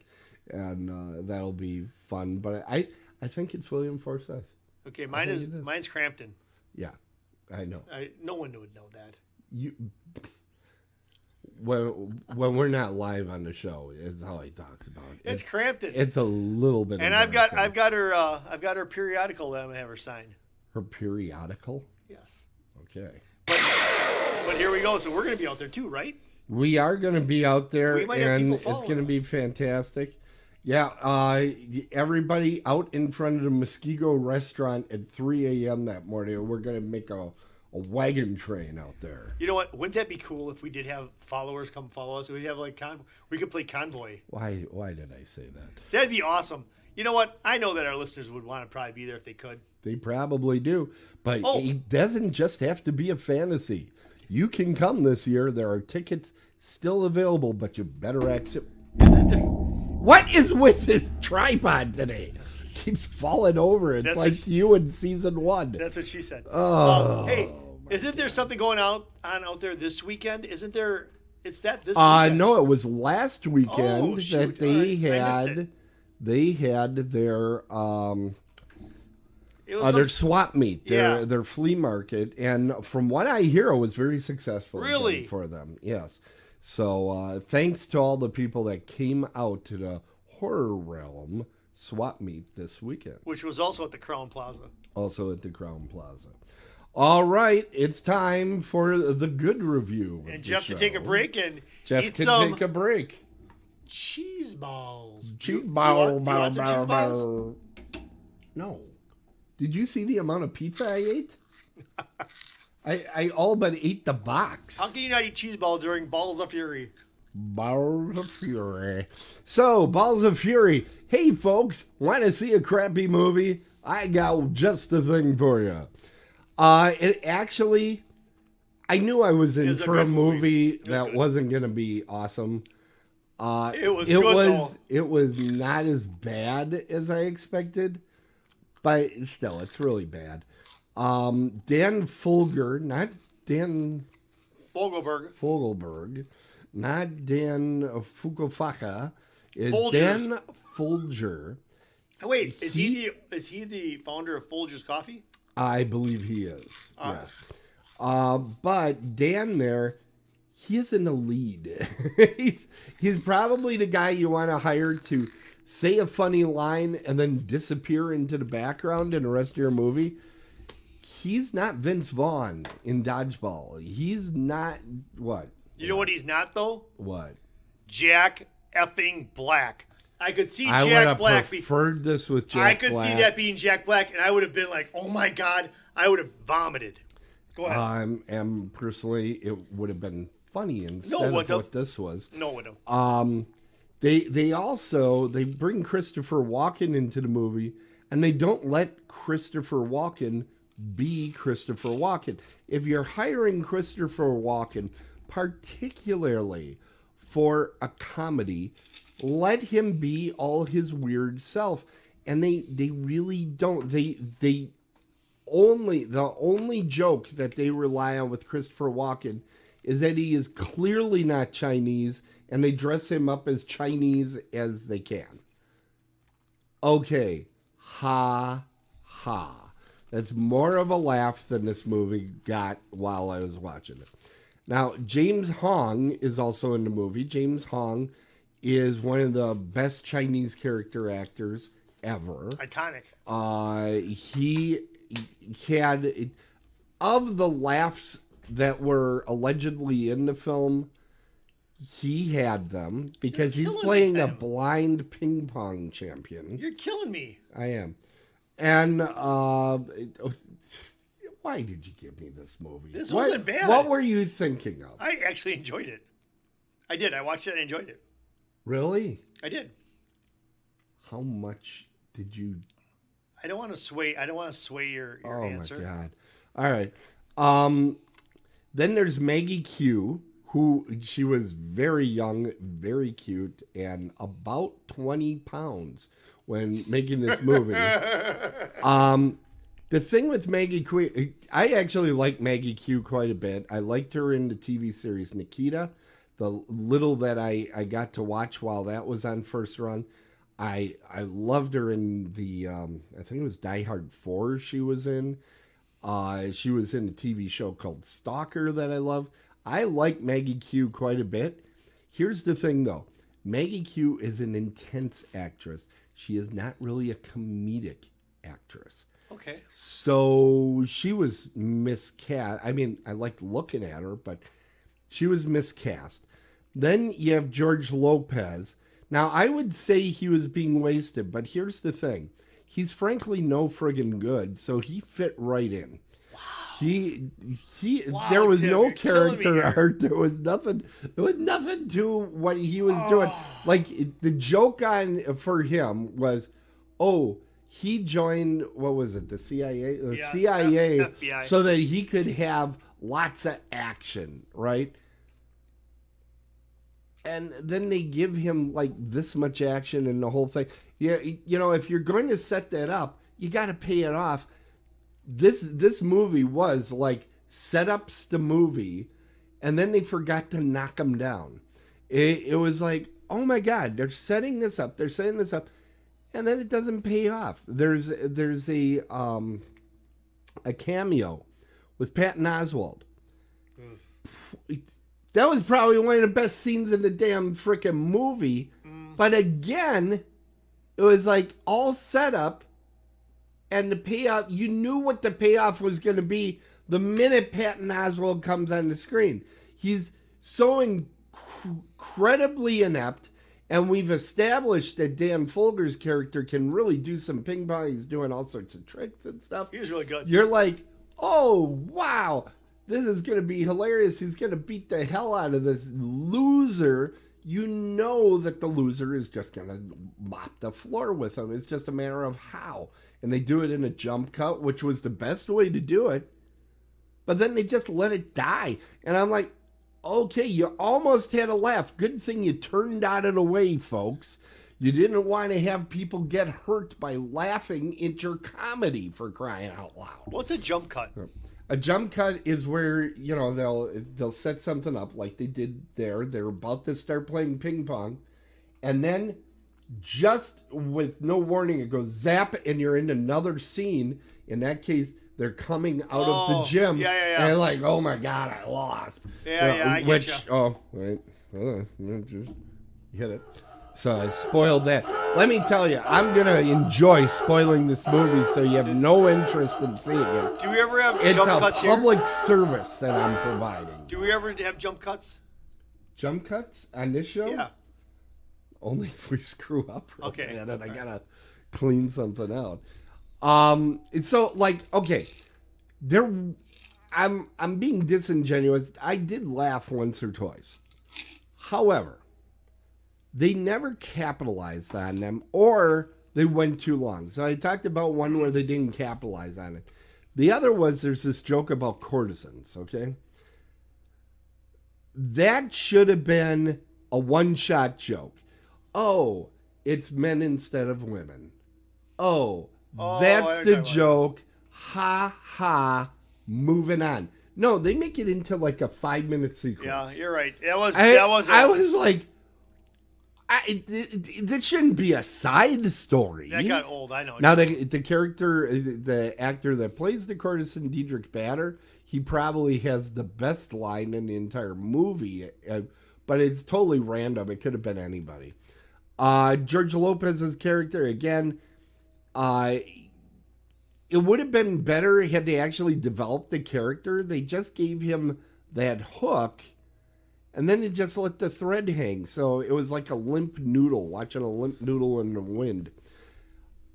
And that'll be fun. But I think it's William Forsythe. Okay, think mine's Crampton. Yeah, I know. No one would know that. You. When we're not live on the show, it's all he talks about. It's Crampton. It's a little bit. And I've got her periodical that I'm gonna have her sign. Her periodical. Yes. Okay. But here we go. So we're gonna be out there too, right? We are going to be out there, and it's going to be fantastic. Yeah, everybody out in front of the Muskego restaurant at 3 a.m. that morning. We're going to make a wagon train out there. You know what? Wouldn't that be cool if we did have followers come follow us? We'd have like we could play convoy. Why did I say that? That'd be awesome. You know what? I know that our listeners would want to probably be there if they could. They probably do, but it doesn't just have to be a fantasy. You can come this year. There are tickets still available, but you better exit. Isn't there? What is with this tripod today? Keeps falling over. It's like you in season 1. That's what she said. Oh, hey, isn't there something going on out there this weekend? Isn't there? It's that this weekend. No, it was last weekend that they they had their their swap meet, their flea market, and from what I hear, it was very successful. Really? For them, yes. So thanks to all the people that came out to the Horror Realm swap meet this weekend. Which was also at the Crown Plaza. Also at the Crown Plaza. All right, it's time for the good review. And Jeff to take a break and Jeff eat can some take a break. Cheese balls. Cheese balls. You want some cheese balls? No. Did you see the amount of pizza I ate? I all but ate the box. How can you not eat cheese balls during Balls of Fury? Balls of Fury. So, Balls of Fury. Hey, folks, want to see a crappy movie? I got just the thing for you. It actually, I knew I was in for a movie that wasn't going to be awesome. It was not as bad as I expected, but still, it's really bad. Dan Fogelberg, not Dan Fogelberg, not Dan Fukufaka, is Folgers. Dan Folger. Wait, is he the founder of Folgers Coffee? I believe he is. Yes. But Dan there, he is in the lead. he's probably the guy you want to hire to say a funny line and then disappear into the background in the rest of your movie. He's not Vince Vaughn in Dodgeball. He's not what? You know what he's not though? What? Jack effing Black. I could see Jack Black. I would have preferred this with Jack Black. I could see that being Jack Black, and I would have been like, "Oh my God!" I would have vomited. Go ahead. And personally, it would have been funny instead of what this was. No, it wouldn't. They bring Christopher Walken into the movie, and they don't let Christopher Walken be Christopher Walken. If you're hiring Christopher Walken, particularly for a comedy, let him be all his weird self. And they really don't. The only joke that they rely on with Christopher Walken is that he is clearly not Chinese, and they dress him up as Chinese as they can. Okay, ha ha. That's more of a laugh than this movie got while I was watching it. Now, James Hong is also in the movie. James Hong is one of the best Chinese character actors ever. Iconic. He had, of the laughs that were allegedly in the film, he had them because he's playing a blind ping pong champion. You're killing me. I am. And why did you give me this movie? This wasn't bad. What were you thinking of? I actually enjoyed it. I did. I watched it and enjoyed it. Really? I did. How much did you? I don't want to sway your answer. Oh my God! All right. Then there's Maggie Q, who she was very young, very cute, and about 20 pounds when making this movie. The thing with Maggie Q, I actually like Maggie Q quite a bit. I liked her in the TV series Nikita, the little that I got to watch while that was on first run. I loved her in the I think it was Die Hard 4 she was in. She was in a TV show called Stalker that I love. I like Maggie Q quite a bit. Here's the thing though. Maggie Q is an intense actress. She is not really a comedic actress. Okay. So she was miscast. I mean, I liked looking at her, but she was miscast. Then you have George Lopez. Now, I would say he was being wasted, but here's the thing. He's frankly no friggin' good, so he fit right in. Wow. There was Tim, no character art. There was nothing to what he was doing. Like the joke for him was, he joined, what was it, the CIA? CIA, FBI. So that he could have lots of action, right? And then they give him like this much action and the whole thing. Yeah, if you're going to set that up, you got to pay it off. This movie was like setups the movie, and then they forgot to knock them down. It was like, oh my God, they're setting this up, and then it doesn't pay off. There's a cameo with Patton Oswalt. That was probably one of the best scenes in the damn freaking movie. But again, it was like all set up, and the payoff, you knew what the payoff was going to be the minute Patton Oswalt comes on the screen. He's so incredibly inept, and we've established that Dan Folger's character can really do some ping pong. He's doing all sorts of tricks and stuff. He was really good. You're like, oh, wow. This is going to be hilarious. He's going to beat the hell out of this loser. You know that the loser is just going to mop the floor with him. It's just a matter of how. And they do it in a jump cut, which was the best way to do it. But then they just let it die. And I'm like, okay, you almost had a laugh. Good thing you turned out of the way, folks. You didn't want to have people get hurt by laughing at your comedy, for crying out loud. What's a jump cut? A jump cut is where, they'll set something up like they did there. They're about to start playing ping pong. And then just with no warning, it goes zap and you're in another scene. In that case, they're coming out of the gym. Yeah. And like, oh my God, I lost. I which, get you. Oh, wait. Just hit it. So I spoiled that. Let me tell you, I'm going to enjoy spoiling this movie so you have no interest in seeing it. Do we ever have It's jump a cuts public here? service that I'm providing. Do we ever have jump cuts? Jump cuts on this show? Yeah. Only if we screw up real Okay. bad and I got to clean something out. So, like, okay. I'm being disingenuous. I did laugh once or twice. However, they never capitalized on them, or they went too long. So I talked about one where they didn't capitalize on it. The other was there's this joke about courtesans, okay? That should have been a one-shot joke. Oh, it's men instead of women. Oh, that's the joke. Ha ha. Moving on. No, they make it into like a 5-minute sequence. Yeah, you're right. I was like, this shouldn't be a side story. That got old, I know. Now, the character, the actor that plays the courtesan, Diedrich Bader, he probably has the best line in the entire movie, but it's totally random. It could have been anybody. George Lopez's character, again, it would have been better had they actually developed the character. They just gave him that hook, and then they just let the thread hang. So it was like a limp noodle, watching a limp noodle in the wind.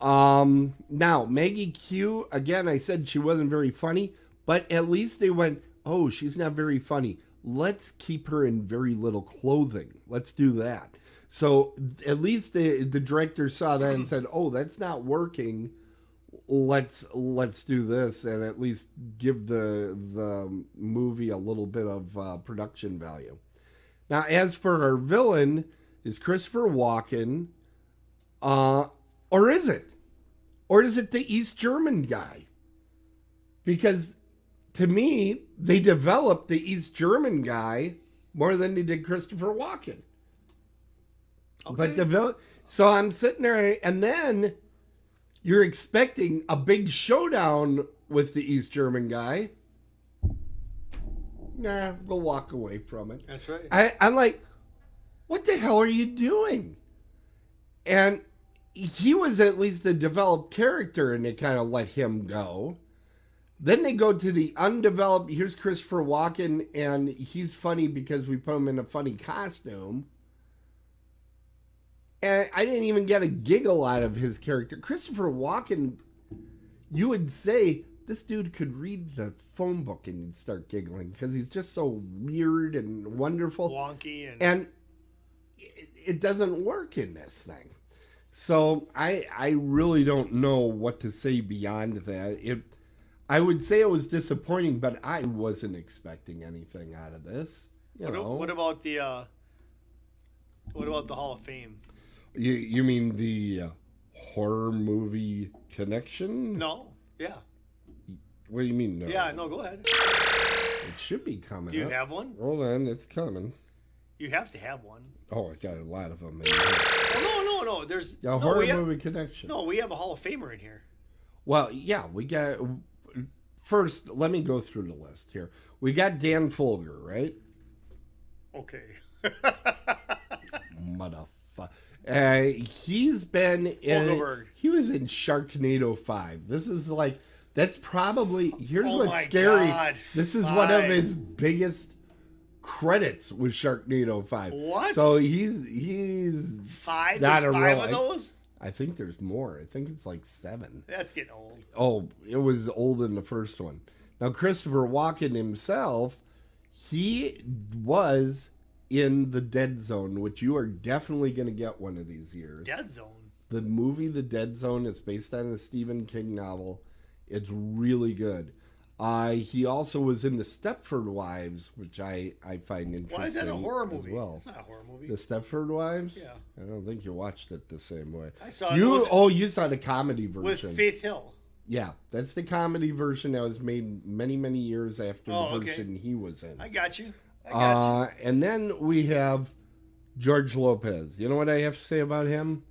Now, Maggie Q, again, I said she wasn't very funny, but at least they went, oh, she's not very funny. Let's keep her in very little clothing. Let's do that. So at least the director saw that and said, oh, that's not working. Let's do this and at least give the movie a little bit of production value. Now, as for our villain, is Christopher Walken, or is it? Or is it the East German guy? Because to me, they developed the East German guy more than they did Christopher Walken. Okay. But So I'm sitting there, and then you're expecting a big showdown with the East German guy. Nah, we'll walk away from it. That's right. I'm like, what the hell are you doing? And he was at least a developed character, and they kind of let him go. Then they go to the undeveloped. Here's Christopher Walken, and he's funny because we put him in a funny costume. And I didn't even get a giggle out of his character. Christopher Walken, you would say, this dude could read the phone book and you'd start giggling because he's just so weird and wonderful. Wonky. And it doesn't work in this thing. So I really don't know what to say beyond that. I would say it was disappointing, but I wasn't expecting anything out of this. What about the Hall of Fame? You mean the horror movie connection? No. Yeah. What do you mean, no? Yeah, no, go ahead. It should be coming. Do you have one? Hold on, it's coming. You have to have one. Oh, I got a lot of them. Oh, no. There's a horror movie connection. No, we have a Hall of Famer in here. Well, yeah, we got. First, let me go through the list here. We got Dan Folger, right? Okay. Motherfucker. He's been in. Fogelberg. He was in Sharknado 5. This is like. That's probably. Here's Oh what's my scary. God, This is 5. one of his biggest credits with Sharknado 5. What? So he's 5? not There's a 5 real- of those? I think there's more. I think it's like 7. That's getting old. Oh, it was old in the first one. Now, Christopher Walken himself, he was in The Dead Zone, which you are definitely going to get one of these years. Dead Zone? The movie The Dead Zone is based on a Stephen King novel. It's really good. He also was in The Stepford Wives, which I find interesting. Why is that a horror movie? As well. It's not a horror movie. The Stepford Wives? Yeah. I don't think you watched it the same way. I saw it. You saw the comedy version. With Faith Hill. Yeah, that's the comedy version that was made many, many years after the okay. version he was in. I got you. And then we have George Lopez. You know what I have to say about him?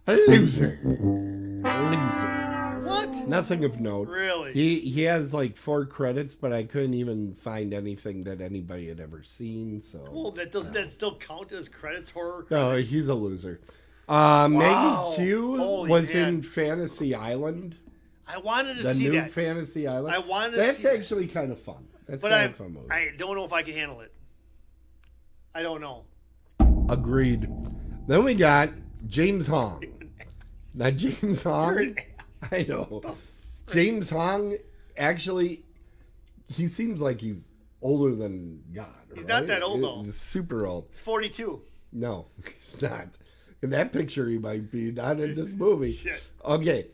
A loser. A loser. What? Nothing of note. Really? He has like 4 credits, but I couldn't even find anything that anybody had ever seen. So Well, that still count as credits, horror credits? no, he's a loser. Maggie Q Holy was man. in Fantasy Island. I wanted to The see new that. Fantasy Island. I wanted to That's see that. actually kind of fun. That's But kind of a fun movie. I don't know if I can handle it. I don't know. Agreed. Then we got James Hong. Now James You're Hong, an ass. I know. James Hong, actually, he seems like he's older than God. He's not that old, though. He's super old. It's 42. No, he's not. In that picture, he might be, not in this movie. Shit. Okay.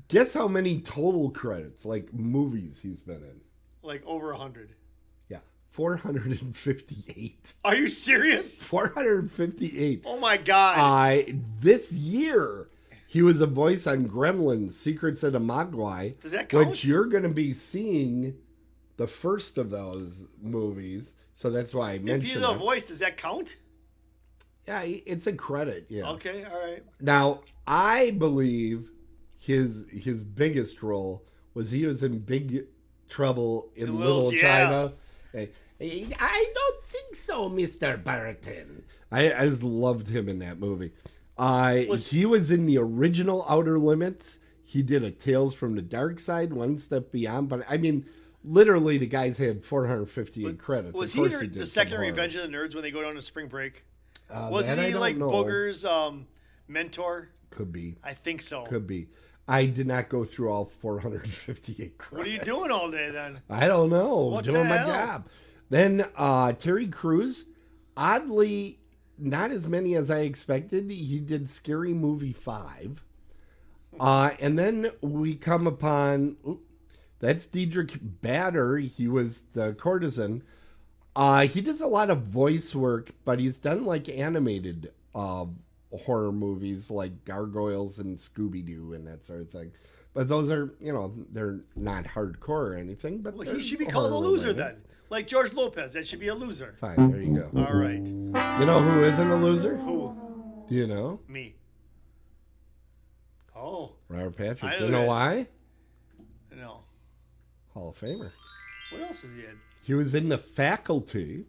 Guess how many total credits, like movies, he's been in? Like over 100. Yeah, 458. Are you serious? 458. Oh my God. This year, he was a voice on Gremlins, Secrets of the Mogwai. Does that count? Which you're going to be seeing the first of those movies. So that's why I mentioned If he's a voice, does that count? Yeah, it's a credit, yeah. Okay, all right. Now, I believe his biggest role was he was in Big Trouble in Little China. I don't think so, Mr. Burton. I just loved him in that movie. He was in the original Outer Limits. He did a Tales from the Dark Side, One Step Beyond. But I mean, literally, the guys had 458 credits. Was of course he did the some second horror. Revenge of the Nerds when they go down to spring break? That Wasn't I he don't like know. Booger's mentor? Could be. I think so. Could be. I did not go through all 458 credits. What are you doing all day then? I don't know. What Doing the my hell? job. Then Terry Crews, oddly, not as many as I expected. He did Scary Movie 5. And then we come upon, that's Diedrich Bader. He was the courtesan. He does a lot of voice work, but he's done like animated horror movies like Gargoyles and Scooby-Doo and that sort of thing. But those are, they're not hardcore or anything. But Well, he should be called a loser then. Like George Lopez, that should be a loser. Fine, there you go. All right. You know who isn't a loser? Who? Do you know? Me. Oh. Robert Patrick. I Do you know that. why? No. Hall of Famer. What else is he in? He was in The Faculty.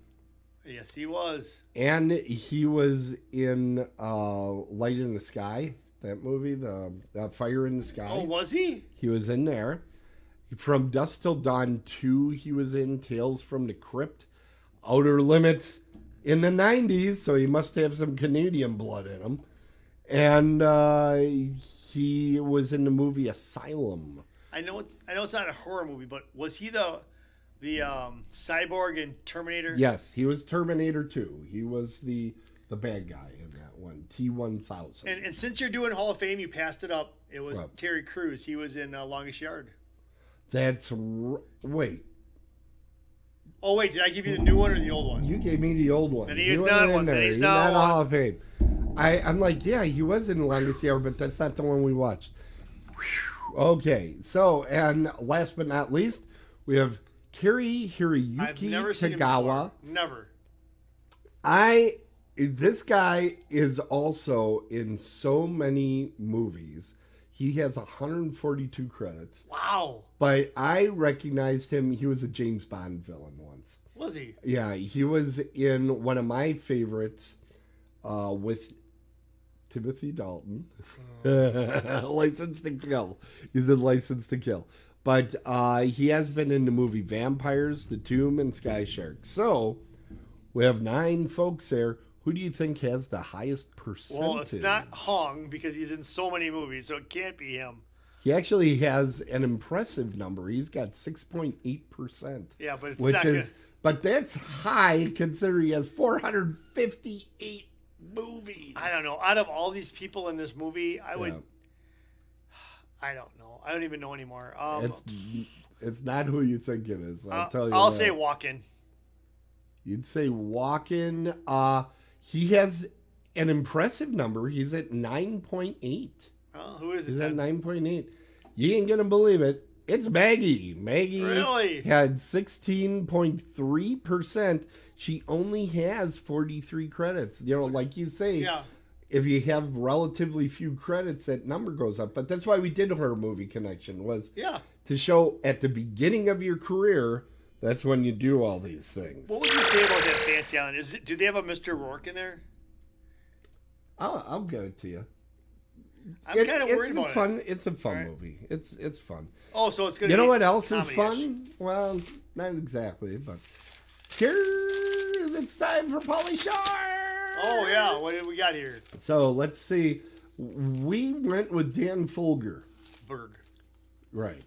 Yes, he was. And he was in Light in the Sky, that movie, the Fire in the Sky. Oh, was he? He was in there. From Dusk Till Dawn 2, he was in Tales from the Crypt. Outer Limits in the 90s, so he must have some Canadian blood in him. And he was in the movie Asylum. I know it's not a horror movie, but was he the cyborg in Terminator? Yes, he was Terminator 2. He was the bad guy in that one, T-1000. And since you're doing Hall of Fame, you passed it up. It was What? Terry Crews. He was in Longest Yard. Wait. Oh, wait, did I give you the new one or the old one? You gave me the old one. Then he is wasn't not in one. there. Then he's He's not one. Hall of Fame. I'm like, yeah, he was in Longest Yard, but that's not the one we watched. Whew. Okay, so, and last but not least, we have Kari Hiroyuki I've never seen him Tagawa. before. Never. This guy is also in so many movies. He has 142 credits. Wow. But I recognized him. He was a James Bond villain once. Was he? Yeah, he was in one of my favorites with Timothy Dalton. License to Kill. He's in License to Kill. But he has been in the movie Vampires, The Tomb, and Sky Shark. So we have 9 folks there. Who do you think has the highest percentage? Well, it's not Hong because he's in so many movies, so it can't be him. He actually has an impressive number. He's got 6.8%. Yeah, but it's which not is, good. but that's high considering he has 458 movies. I don't know. Out of all these people in this movie, I would. Yeah. I don't know. I don't even know anymore. It's not who you think it is. I'll tell you. I'll that. say Walken. You'd say Walken. He has an impressive number. He's at 9.8. Oh, who is it? He's then? at 9.8. You ain't gonna believe it. It's Maggie. Maggie Really? had 16.3%. She only has 43 credits. You know, like you say, Yeah. if you have relatively few credits, that number goes up. But that's why we did Horror Movie Connection, was Yeah. to show at the beginning of your career, that's when you do all these things. What would you say about that Fancy Island? Do they have a Mr. Rourke in there? I'll get it to you. I'm kind of worried about it. It's a fun All right. movie. It's fun. Oh, so it's gonna. You be know what else is comedy-ish. fun? Well, not exactly, but it's time for Pauly Shore. Oh yeah, what do we got here? So let's see. We went with Dan Folger. Berg. Right.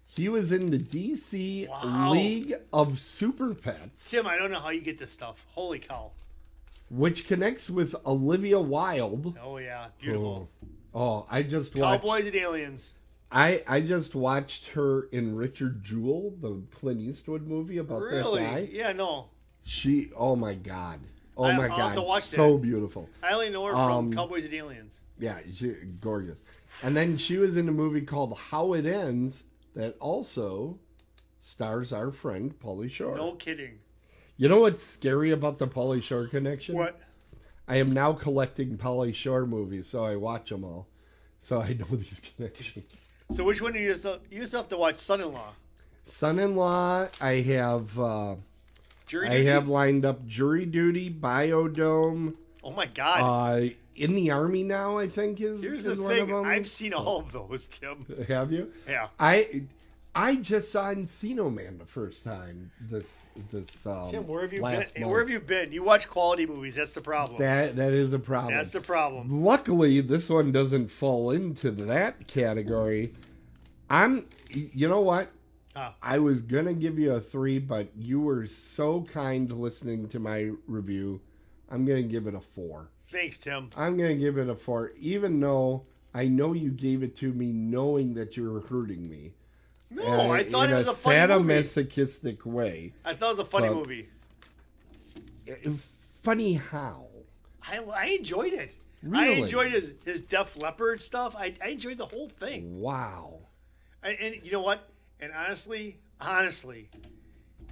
He was in the DC Wow. League of Super Pets, Tim, I don't know how you get this stuff. Holy cow. which connects with Olivia Wilde. Oh yeah, beautiful. Oh, I just watched. Cowboys and Aliens. I just watched her in Richard Jewell, the Clint Eastwood movie about Really? that guy. Yeah, no. She, oh my God. Oh I'll my have to God. watch So that. beautiful. I only know her from Cowboys and Aliens. Yeah, gorgeous. And then she was in a movie called How It Ends that also stars our friend Pauly Shore. No kidding. You know what's scary about the Pauly Shore connection? What? I am now collecting Pauly Shore movies, so I watch them all. So I know these connections. So which one do you still have to watch? Son-in-Law. Son-in-law, I have Jury I Duty? have lined up Jury Duty, Biodome, Oh my God. In the Army Now, I think is Here's is the one of thing. them. I've seen all of those, Tim. Have you? Yeah. I just saw Encino Man the first time this Tim, where have you last been? month. Where have you been? You watch quality movies. That's the problem. That is a problem. That's the problem. Luckily, this one doesn't fall into that category. You know what? I was gonna give you a 3, but you were so kind listening to my review. I'm gonna give it a 4. Thanks, Tim. I'm gonna give it a 4, even though I know you gave it to me knowing that you were hurting me. No, I thought in it was a funny movie. sadomasochistic way. I thought it was a funny But- movie. Funny how? I enjoyed it. I Really? enjoyed his Def Leppard stuff. I enjoyed the whole thing. Wow. And you know what? And honestly,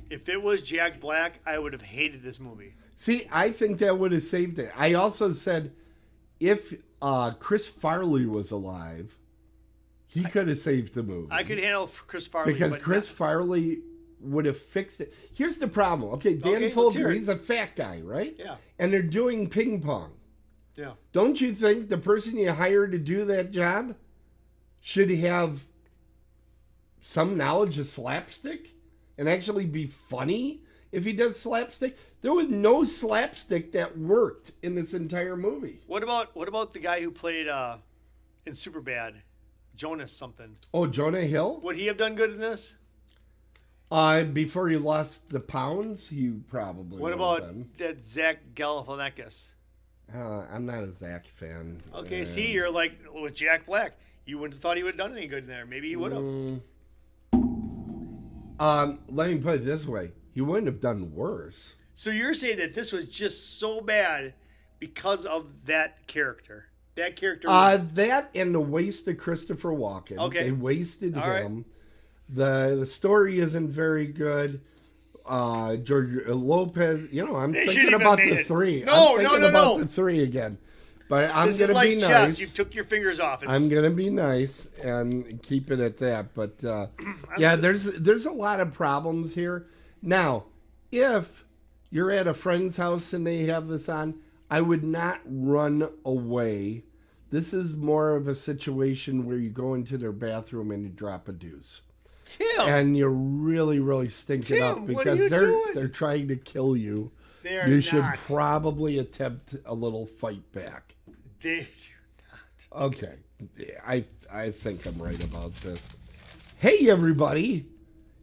if it was Jack Black, I would have hated this movie. See, I think that would have saved it. I also said, if Chris Farley was alive, he could have saved the movie. I could handle Chris Farley. Because Chris Farley would have fixed it. Here's the problem. Okay, Dan Folger, he's a fat guy, right? Yeah. And they're doing ping pong. Yeah. Don't you think the person you hire to do that job should have some knowledge of slapstick and actually be funny if he does slapstick? There was no slapstick that worked in this entire movie. What about the guy who played in Superbad, Jonas something? Oh, Jonah Hill? Would he have done good in this? Before he lost the pounds, he probably. What about that Zach Galifianakis? I'm not a Zach fan. Okay, see, you're like with Jack Black. You wouldn't have thought he would have done any good in there. Maybe he would have. Let me put it this way: he wouldn't have done worse. So you're saying that this was just so bad because of that character? That character. That and the waste of Christopher Walken. Okay, they wasted All him. Right. The story isn't very good. George Lopez, I'm thinking about the three. No, I'm thinking about the three again. But I'm going to be nice. Chess. You took your fingers off. I'm going to be nice and keep it at that. But yeah, there's a lot of problems here. Now, if you're at a friend's house and they have this on, I would not run away. This is more of a situation where you go into their bathroom and you drop a deuce. Tim! And you're really, really stinking up because they're trying to kill you. You should probably attempt a little fight back. They do not. Okay. I think I'm right about this. Hey, everybody.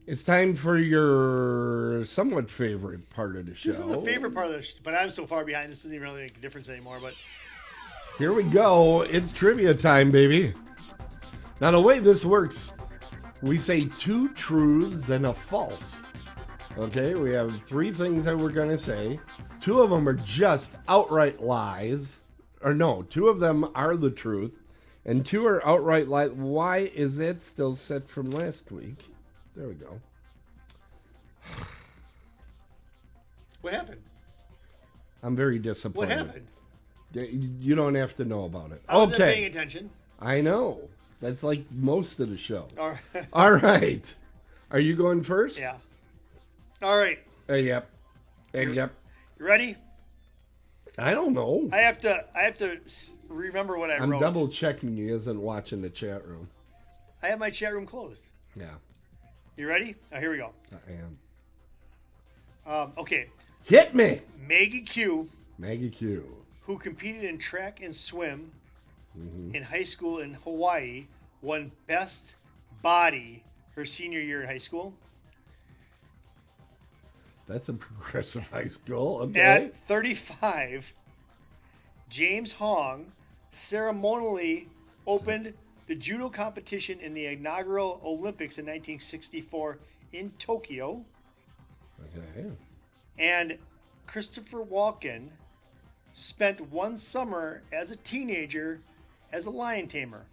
It's time for your somewhat favorite part of the show. This is the favorite part of the show, but I'm so far behind, this doesn't even really make a difference anymore. But here we go. It's trivia time, baby. Now, the way this works, we say 2 truths and a false. Okay, we have 3 things that we're going to say. 2 of them are just outright lies. Or no, 2 of them are the truth. And 2 are outright lies. Why is it still set from last week? There we go. What happened? I'm very disappointed. What happened? You don't have to know about it. I wasn't paying attention. I know. That's like most of the show. All right. All right. Are you going first? Yeah. All right. Yep. Yep. You ready? I don't know. I have to remember what I wrote. I'm double checking he isn't watching the chat room. I have my chat room closed. Yeah. You ready? Oh, here we go. I am. Okay. Hit me. Maggie Q, who competed in track and swim in high school in Hawaii, won Best Body her senior year in high school. That's a progressive high school. Okay. At 35, James Hong ceremonially opened the judo competition in the inaugural Olympics in 1964 in Tokyo. Okay. And Christopher Walken spent one summer as a teenager as a lion tamer.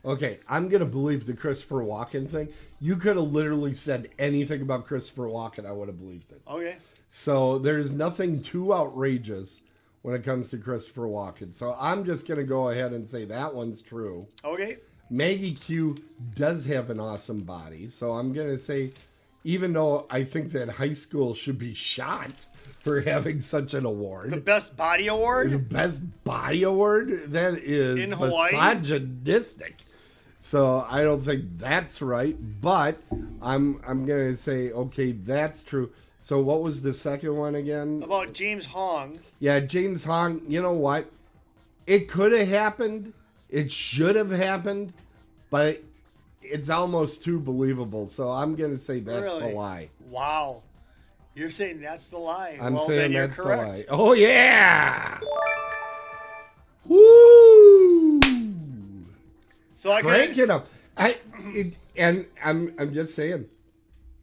Okay, I'm going to believe the Christopher Walken thing. You could have literally said anything about Christopher Walken. I would have believed it. Okay. So there's nothing too outrageous when it comes to Christopher Walken. So I'm just going to go ahead and say that one's true. Okay. Maggie Q does have an awesome body. So I'm going to say, even though I think that high school should be shot for having such an award. The Best Body Award? The Best Body Award? That is in Hawaii? misogynistic. So I don't think that's right. But I'm going to say, okay, that's true. So what was the second one again? About James Hong. Yeah, James Hong. You know what? It could have happened. It should have happened. But it's almost too believable. So I'm going to say that's the lie. Wow. You're saying that's the lie. I'm well, saying then that's you're the correct. lie. Oh, yeah. Woo. So I Crank it up. I'm just saying,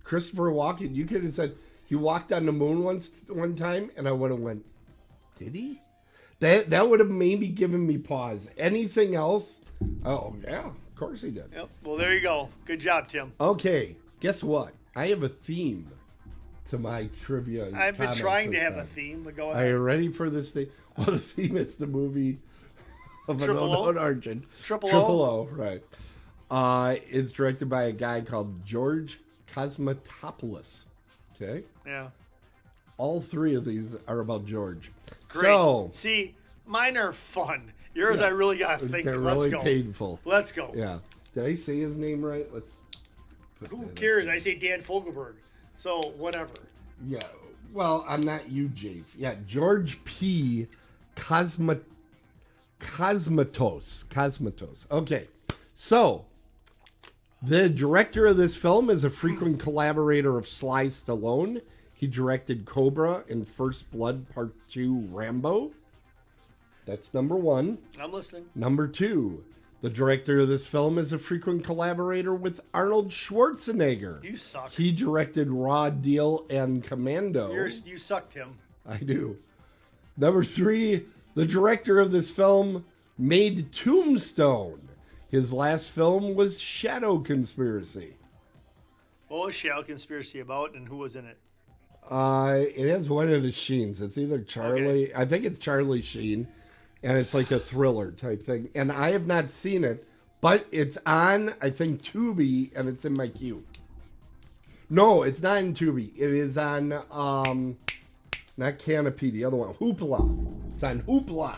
Christopher Walken, you could have said he walked on the moon one time, and I would have went, did he? That would have maybe given me pause. Anything else? Oh, yeah, of course he did. Yep. Well, there you go. Good job, Tim. Okay, guess what? I have a theme to my trivia. I've been comments trying to this have a time. theme. But go Are ahead. you ready for this thing? Well, the theme is the movie of an Triple O? unknown origin. Triple Triple O? O, right. It's directed by a guy called George Cosmatopoulos. Okay? Yeah. All three of these are about George. Great. So, See, mine are fun. Yours, Yeah. I really got to think. they're Let's really go. painful. Let's go. Yeah. Did I say his name right? Let's put Who that up. cares? I say Dan Fogelberg. So, whatever. Yeah. Well, I'm not you, Jafe. Yeah, George P. Cosmatos. Okay. So, the director of this film is a frequent collaborator of Sly Stallone. He directed Cobra and First Blood Part 2 Rambo. That's number one. I'm listening. Number two, the director of this film is a frequent collaborator with Arnold Schwarzenegger. You suck. He directed Raw Deal and Commando. You sucked him. I do. Number three, the director of this film made Tombstone. His last film was Shadow Conspiracy. What was Shadow Conspiracy about, and who was in it? It has one of the Sheens. It's either Charlie. I think it's Charlie Sheen, and it's like a thriller type thing. And I have not seen it, but it's on, I think, Tubi, and it's in my queue. No, it's not in Tubi. It is on, not Canopy, the other one, Hoopla. It's on Hoopla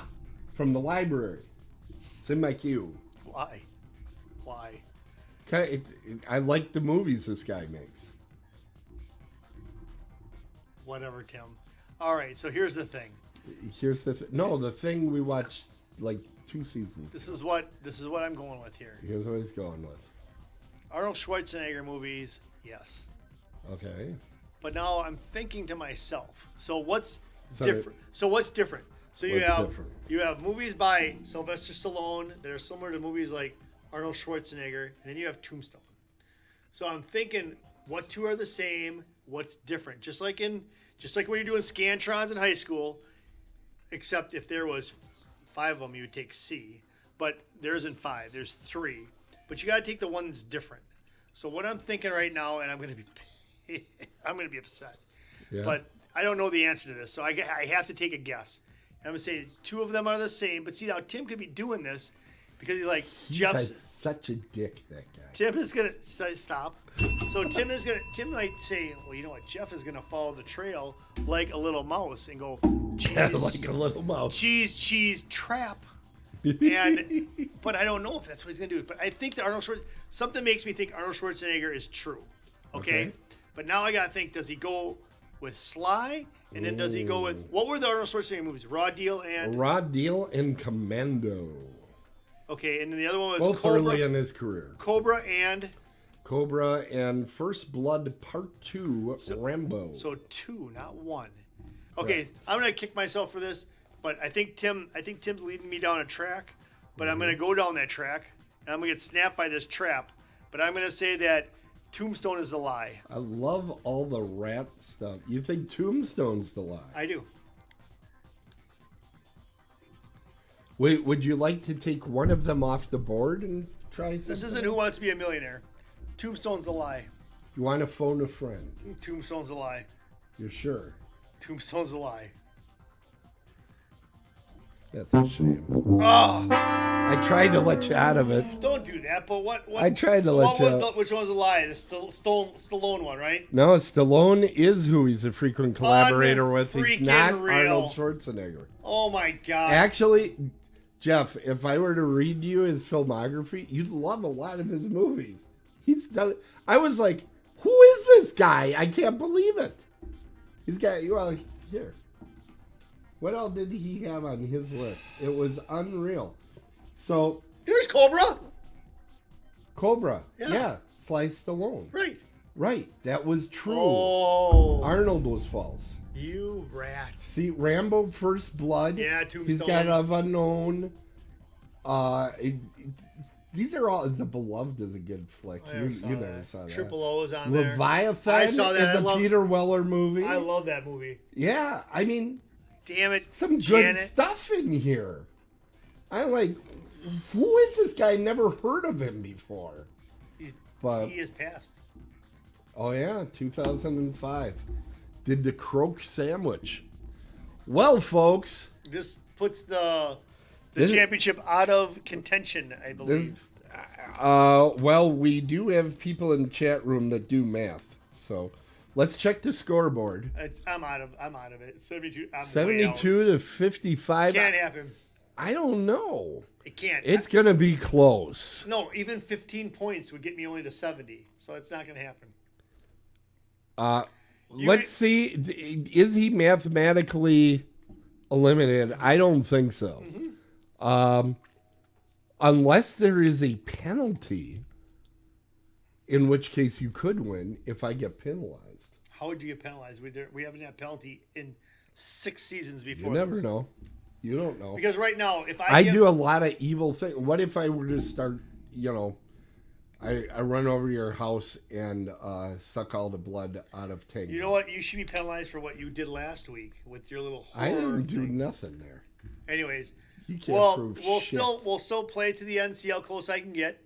from the library. It's in my queue. Why? Why? I like the movies this guy makes. Whatever, Tim. All right, so here's the thing. Here's the no, the thing we watched like 2 seasons. This is what I'm going with here. Here's what he's going with. Arnold Schwarzenegger movies, yes. Okay. But now I'm thinking to myself, so what's So different? So what's different? So you What's have different? you have movies by Sylvester Stallone that are similar to movies like Arnold Schwarzenegger, and then you have Tombstone. So I'm thinking, what two are the same? What's different? Just like when you're doing Scantrons in high school, except if there was 5 of them, you would take C. But there isn't 5. There's 3. But you got to take the one that's different. So what I'm thinking right now, and I'm going to be upset, Yeah. but I don't know the answer to this, so I have to take a guess. I'm going to say 2 of them are the same. But see, now Tim could be doing this because he's like, Jeff's such a dick, that guy. Tim is gonna stop. So Tim might say, well, you know what? Jeff is gonna follow the trail like a little mouse and go, cheese, Like a little mouse. cheese trap. And but I don't know if that's what he's gonna do. But I think that something makes me think Arnold Schwarzenegger is true. Okay. But now I gotta think, does he go with Sly? And then does he go with what were the Arnold Schwarzenegger movies? Raw Deal and Raw Deal and Commando. okay, and then the other one was Both Cobra, early in his career. Cobra and First Blood Part 2 Rambo. So 2, not 1. Okay, Correct. I'm gonna kick myself for this, but I think Tim's leading me down a track, but I'm gonna go down that track, and I'm gonna get snapped by this trap. But I'm gonna say that Tombstone is a lie. I love all the rat stuff. You think Tombstone's the lie? I do. Wait, would you like to take one of them off the board and try something? This isn't Who Wants to Be a Millionaire. Tombstone's a lie. You want to phone a friend? Tombstone's a lie. You're sure? Tombstone's a lie. That's a shame. Oh, I tried to let you out of it. don't do that. But what? I tried to let you out. Which one was a lie? The Stallone one, right? No, Stallone is who he's a frequent collaborator with. He's Unfreaking not real. Arnold Schwarzenegger. Oh my God. Actually, Jeff, if I were to read you his filmography, you'd love a lot of his movies. He's done. I was like, who is this guy? I can't believe it. He's got, well, here. What else did he have on his list? It was unreal. So, There's Cobra. Cobra. Yeah. Yeah. Sly Stallone. Right. Right. That was true. Oh, Arnold was false. you rat. See, Rambo First Blood. Yeah, Tombstone. He's got Of Unknown. These are all, The Beloved is a good flick. I You never saw never that. saw that. Triple O is on there. Leviathan I saw that. is I a love- Peter Weller movie. I love that movie. Yeah, I mean, Damn it. some good Janet. stuff in here. I'm like, who is this guy? Never heard of him before. He's- But He is passed. oh yeah, 2005. did the croak sandwich. Well, folks, This puts the championship out of contention, I believe. well, we do have people in the chat room that do math, so let's check the scoreboard. I'm out of it. 72. I'm 72 to 55. Can't happen. I don't know. It can't. It's gonna be close. No, even 15 points would get me only to 70, so it's not gonna happen. Let's see. Is he mathematically eliminated? I don't think so. Mm-hmm. Unless there is a penalty, in which case you could win if I get penalized. How would you get penalized? We haven't had penalty in 6 seasons before. You never know. You don't know. Because right now, if I do a lot of evil things. What if I were to start, I run over your house and suck all the blood out of Tango? You know what? You should be penalized for what you did last week with your little horror I didn't do thing. Nothing there. Anyways, you can't prove shit. We'll still play to the end, see how close I can get,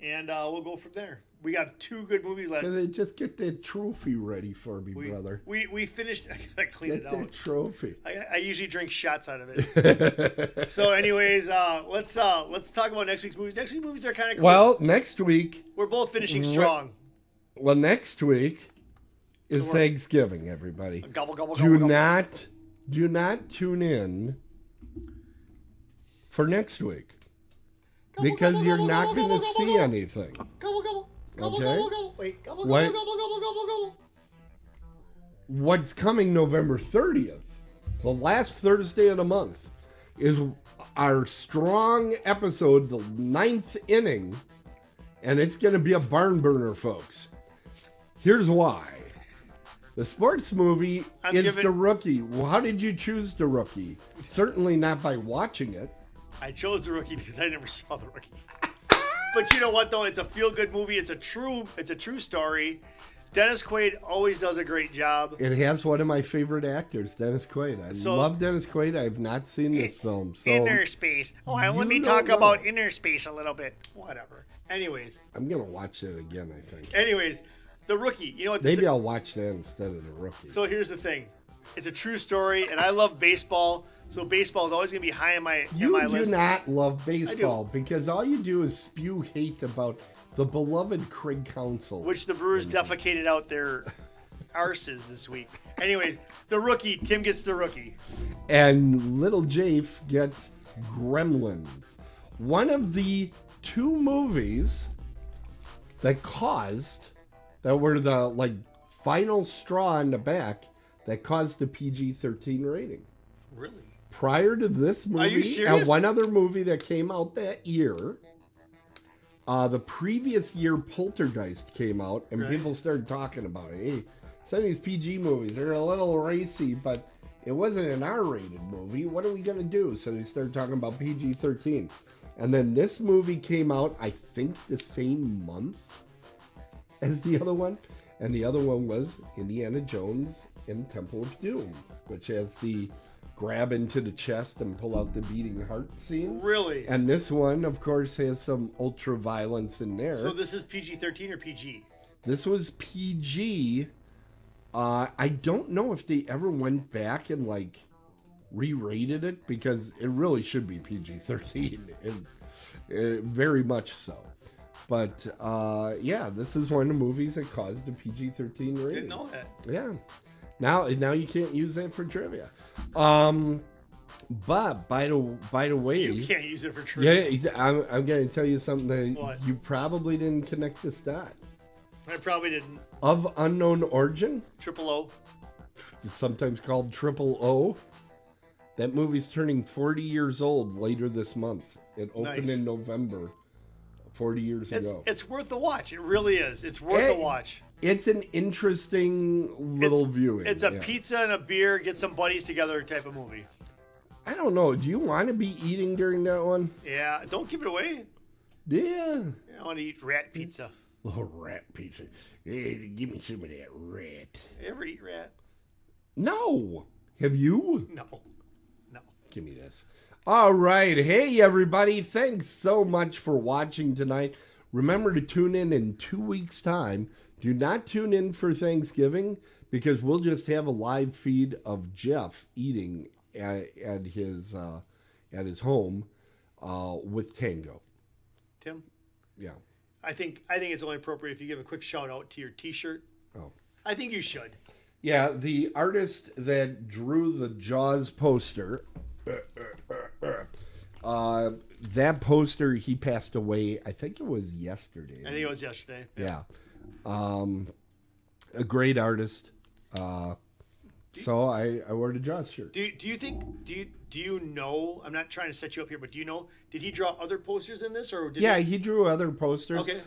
and we'll go from there. We got 2 good movies left. Just get that trophy ready for me, brother. We finished. I gotta clean it out. Get that trophy. I usually drink shots out of it. So, anyways, let's talk about next week's movies. Next week's movies are kind of cool. Well, next week we're both finishing strong. Well, next week is Thanksgiving, everybody. Gobble, gobble, do gobble, not tune in for next week gobble, because gobble, you're gobble, not gobble, going to gobble, see gobble. anything. Gobble, gobble. Gobble, Okay. gobble, gobble. Wait, gobble, What? gobble, gobble, gobble, gobble, gobble. What's coming November 30th, the last Thursday of the month, is our strong episode, the 9th inning, and it's going to be a barn burner, folks. Here's why. The sports movie is The Rookie. Well, how did you choose The Rookie? Certainly not by watching it. I chose The Rookie because I never saw The Rookie. But you know what, though? It's a feel-good movie. It's a true story. Dennis Quaid always does a great job. It has one of my favorite actors, Dennis Quaid. I love Dennis Quaid. I have not seen this film. So Inner Space. Oh, let me talk about Inner Space a little bit. Whatever. Anyways. I'm going to watch it again, I think. Anyways, The Rookie. You know what? Maybe I'll watch that instead of The Rookie. So here's the thing. It's a true story, and I love baseball. So baseball is always going to be high on my list. You do not love baseball because all you do is spew hate about the beloved Craig Counsell. Which the Brewers defecated out their arses this week. Anyways, The Rookie. Tim gets The Rookie. And Little Jafe gets Gremlins. One of the 2 movies that were the final straw on the back that caused the PG-13 rating. Really? Prior to this movie, Are you serious? And one other movie that came out that year, the previous year Poltergeist came out, and people started talking about it. Hey, some of these PG movies, they're a little racy, but it wasn't an R-rated movie. What are we going to do? So they started talking about PG-13. And then this movie came out, I think, the same month as the other one. And the other one was Indiana Jones and Temple of Doom, which has the grab into the chest and pull out the beating heart scene. Really? And this one, of course, has some ultra violence in there. So this is PG-13 or PG? This was PG. I don't know if they ever went back and re-rated it because it really should be PG-13, and very much so. But yeah, this is one of the movies that caused a PG-13 rating. Didn't know that. Yeah. Now you can't use that for trivia. But by the way, you can't use it for trivia. Yeah, I'm going to tell you something that What? you probably didn't connect this dot. I probably didn't. Of Unknown Origin, Triple O. sometimes called Triple O. That movie's turning 40 years old later this month. It opened in November, 40 years ago. It's worth a watch. It really is. It's worth a watch. It's an interesting little viewing. It's a pizza and a beer, get some buddies together type of movie. I don't know. Do you want to be eating during that one? Yeah, don't give it away. Yeah. I want to eat rat pizza. Oh, rat pizza. Hey, give me some of that rat. You ever eat rat? No. Have you? No. Give me this. All right. Hey, everybody. Thanks so much for watching tonight. Remember to tune in 2 weeks' time Do not tune in for Thanksgiving because we'll just have a live feed of Jeff eating at his home with Tango. Tim? Yeah. I think it's only appropriate if you give a quick shout out to your T-shirt. Oh. I think you should. Yeah, the artist that drew the Jaws poster, that poster, he passed away, I think it was yesterday. I think it was yesterday. Yeah. A great artist. So I wore the Jaws shirt. Do you know, I'm not trying to set you up here, but do you know, did he draw other posters in this? He drew other posters. Okay.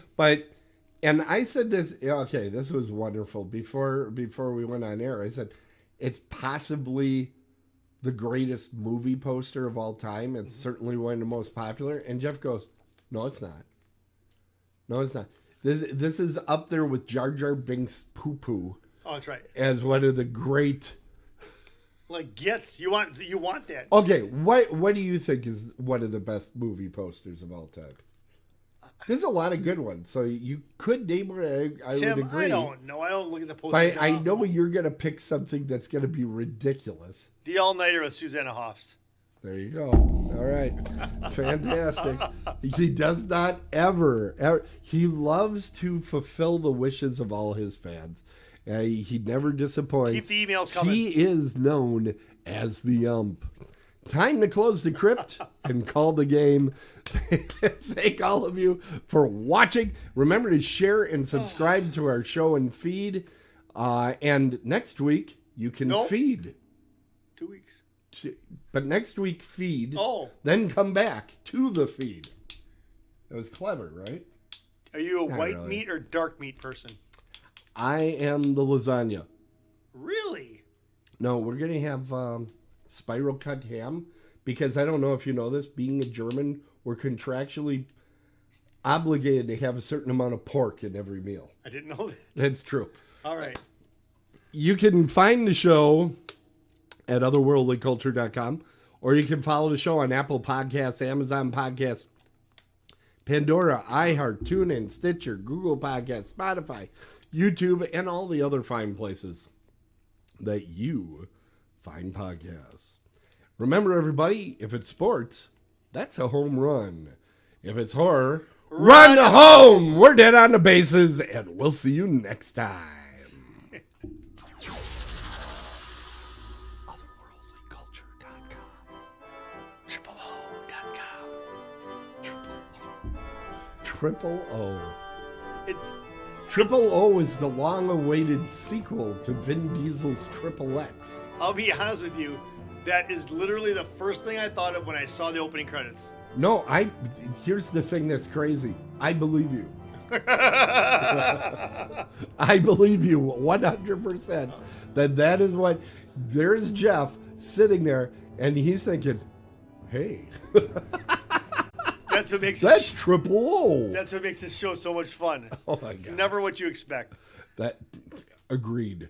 And I said this, okay, this was wonderful. Before we went on air, I said, it's possibly the greatest movie poster of all time. It's certainly one of the most popular. And Jeff goes, no, it's not. No, it's not. This is up there with Jar Jar Binks' poo-poo. Oh, that's right. As one of the great... Like, you want that. Okay, what do you think is one of the best movie posters of all time? There's a lot of good ones, so you could name it. I Tim, would agree. I don't know. I don't look at the posters. But I know you're going to pick something that's going to be ridiculous. The All-Nighter with Susanna Hoffs. There you go. All right. Fantastic. He does not ever. He loves to fulfill the wishes of all his fans. He never disappoints. Keep the emails coming. He is known as the ump. Time to close the crypt and call the game. Thank all of you for watching. Remember to share and subscribe to our show and feed. And next week, you can feed. 2 weeks. But next week, feed. Oh. Then come back to the feed. That was clever, right? Are you a white meat or dark meat person? I am the lasagna. Really? No, we're going to have spiral cut ham because I don't know if you know this, being a German, we're contractually obligated to have a certain amount of pork in every meal. I didn't know that. That's true. All right. You can find the show at otherworldlyculture.com, or you can follow the show on Apple Podcasts, Amazon Podcasts, Pandora, iHeart, TuneIn, Stitcher, Google Podcasts, Spotify, YouTube, and all the other fine places that you find podcasts. Remember, everybody, if it's sports, that's a home run. If it's horror, run home! We're dead on the bases, and we'll see you next time. Triple O. Triple O is the long-awaited sequel to Vin Diesel's Triple X. I'll be honest with you, that is literally the first thing I thought of when I saw the opening credits. No, here's the thing that's crazy. I believe you. I believe you 100% that is what, there's Jeff sitting there and he's thinking, hey. That's what makes That's Triple O. That's what makes this show so much fun. Oh my it's God. Never what you expect. Agreed.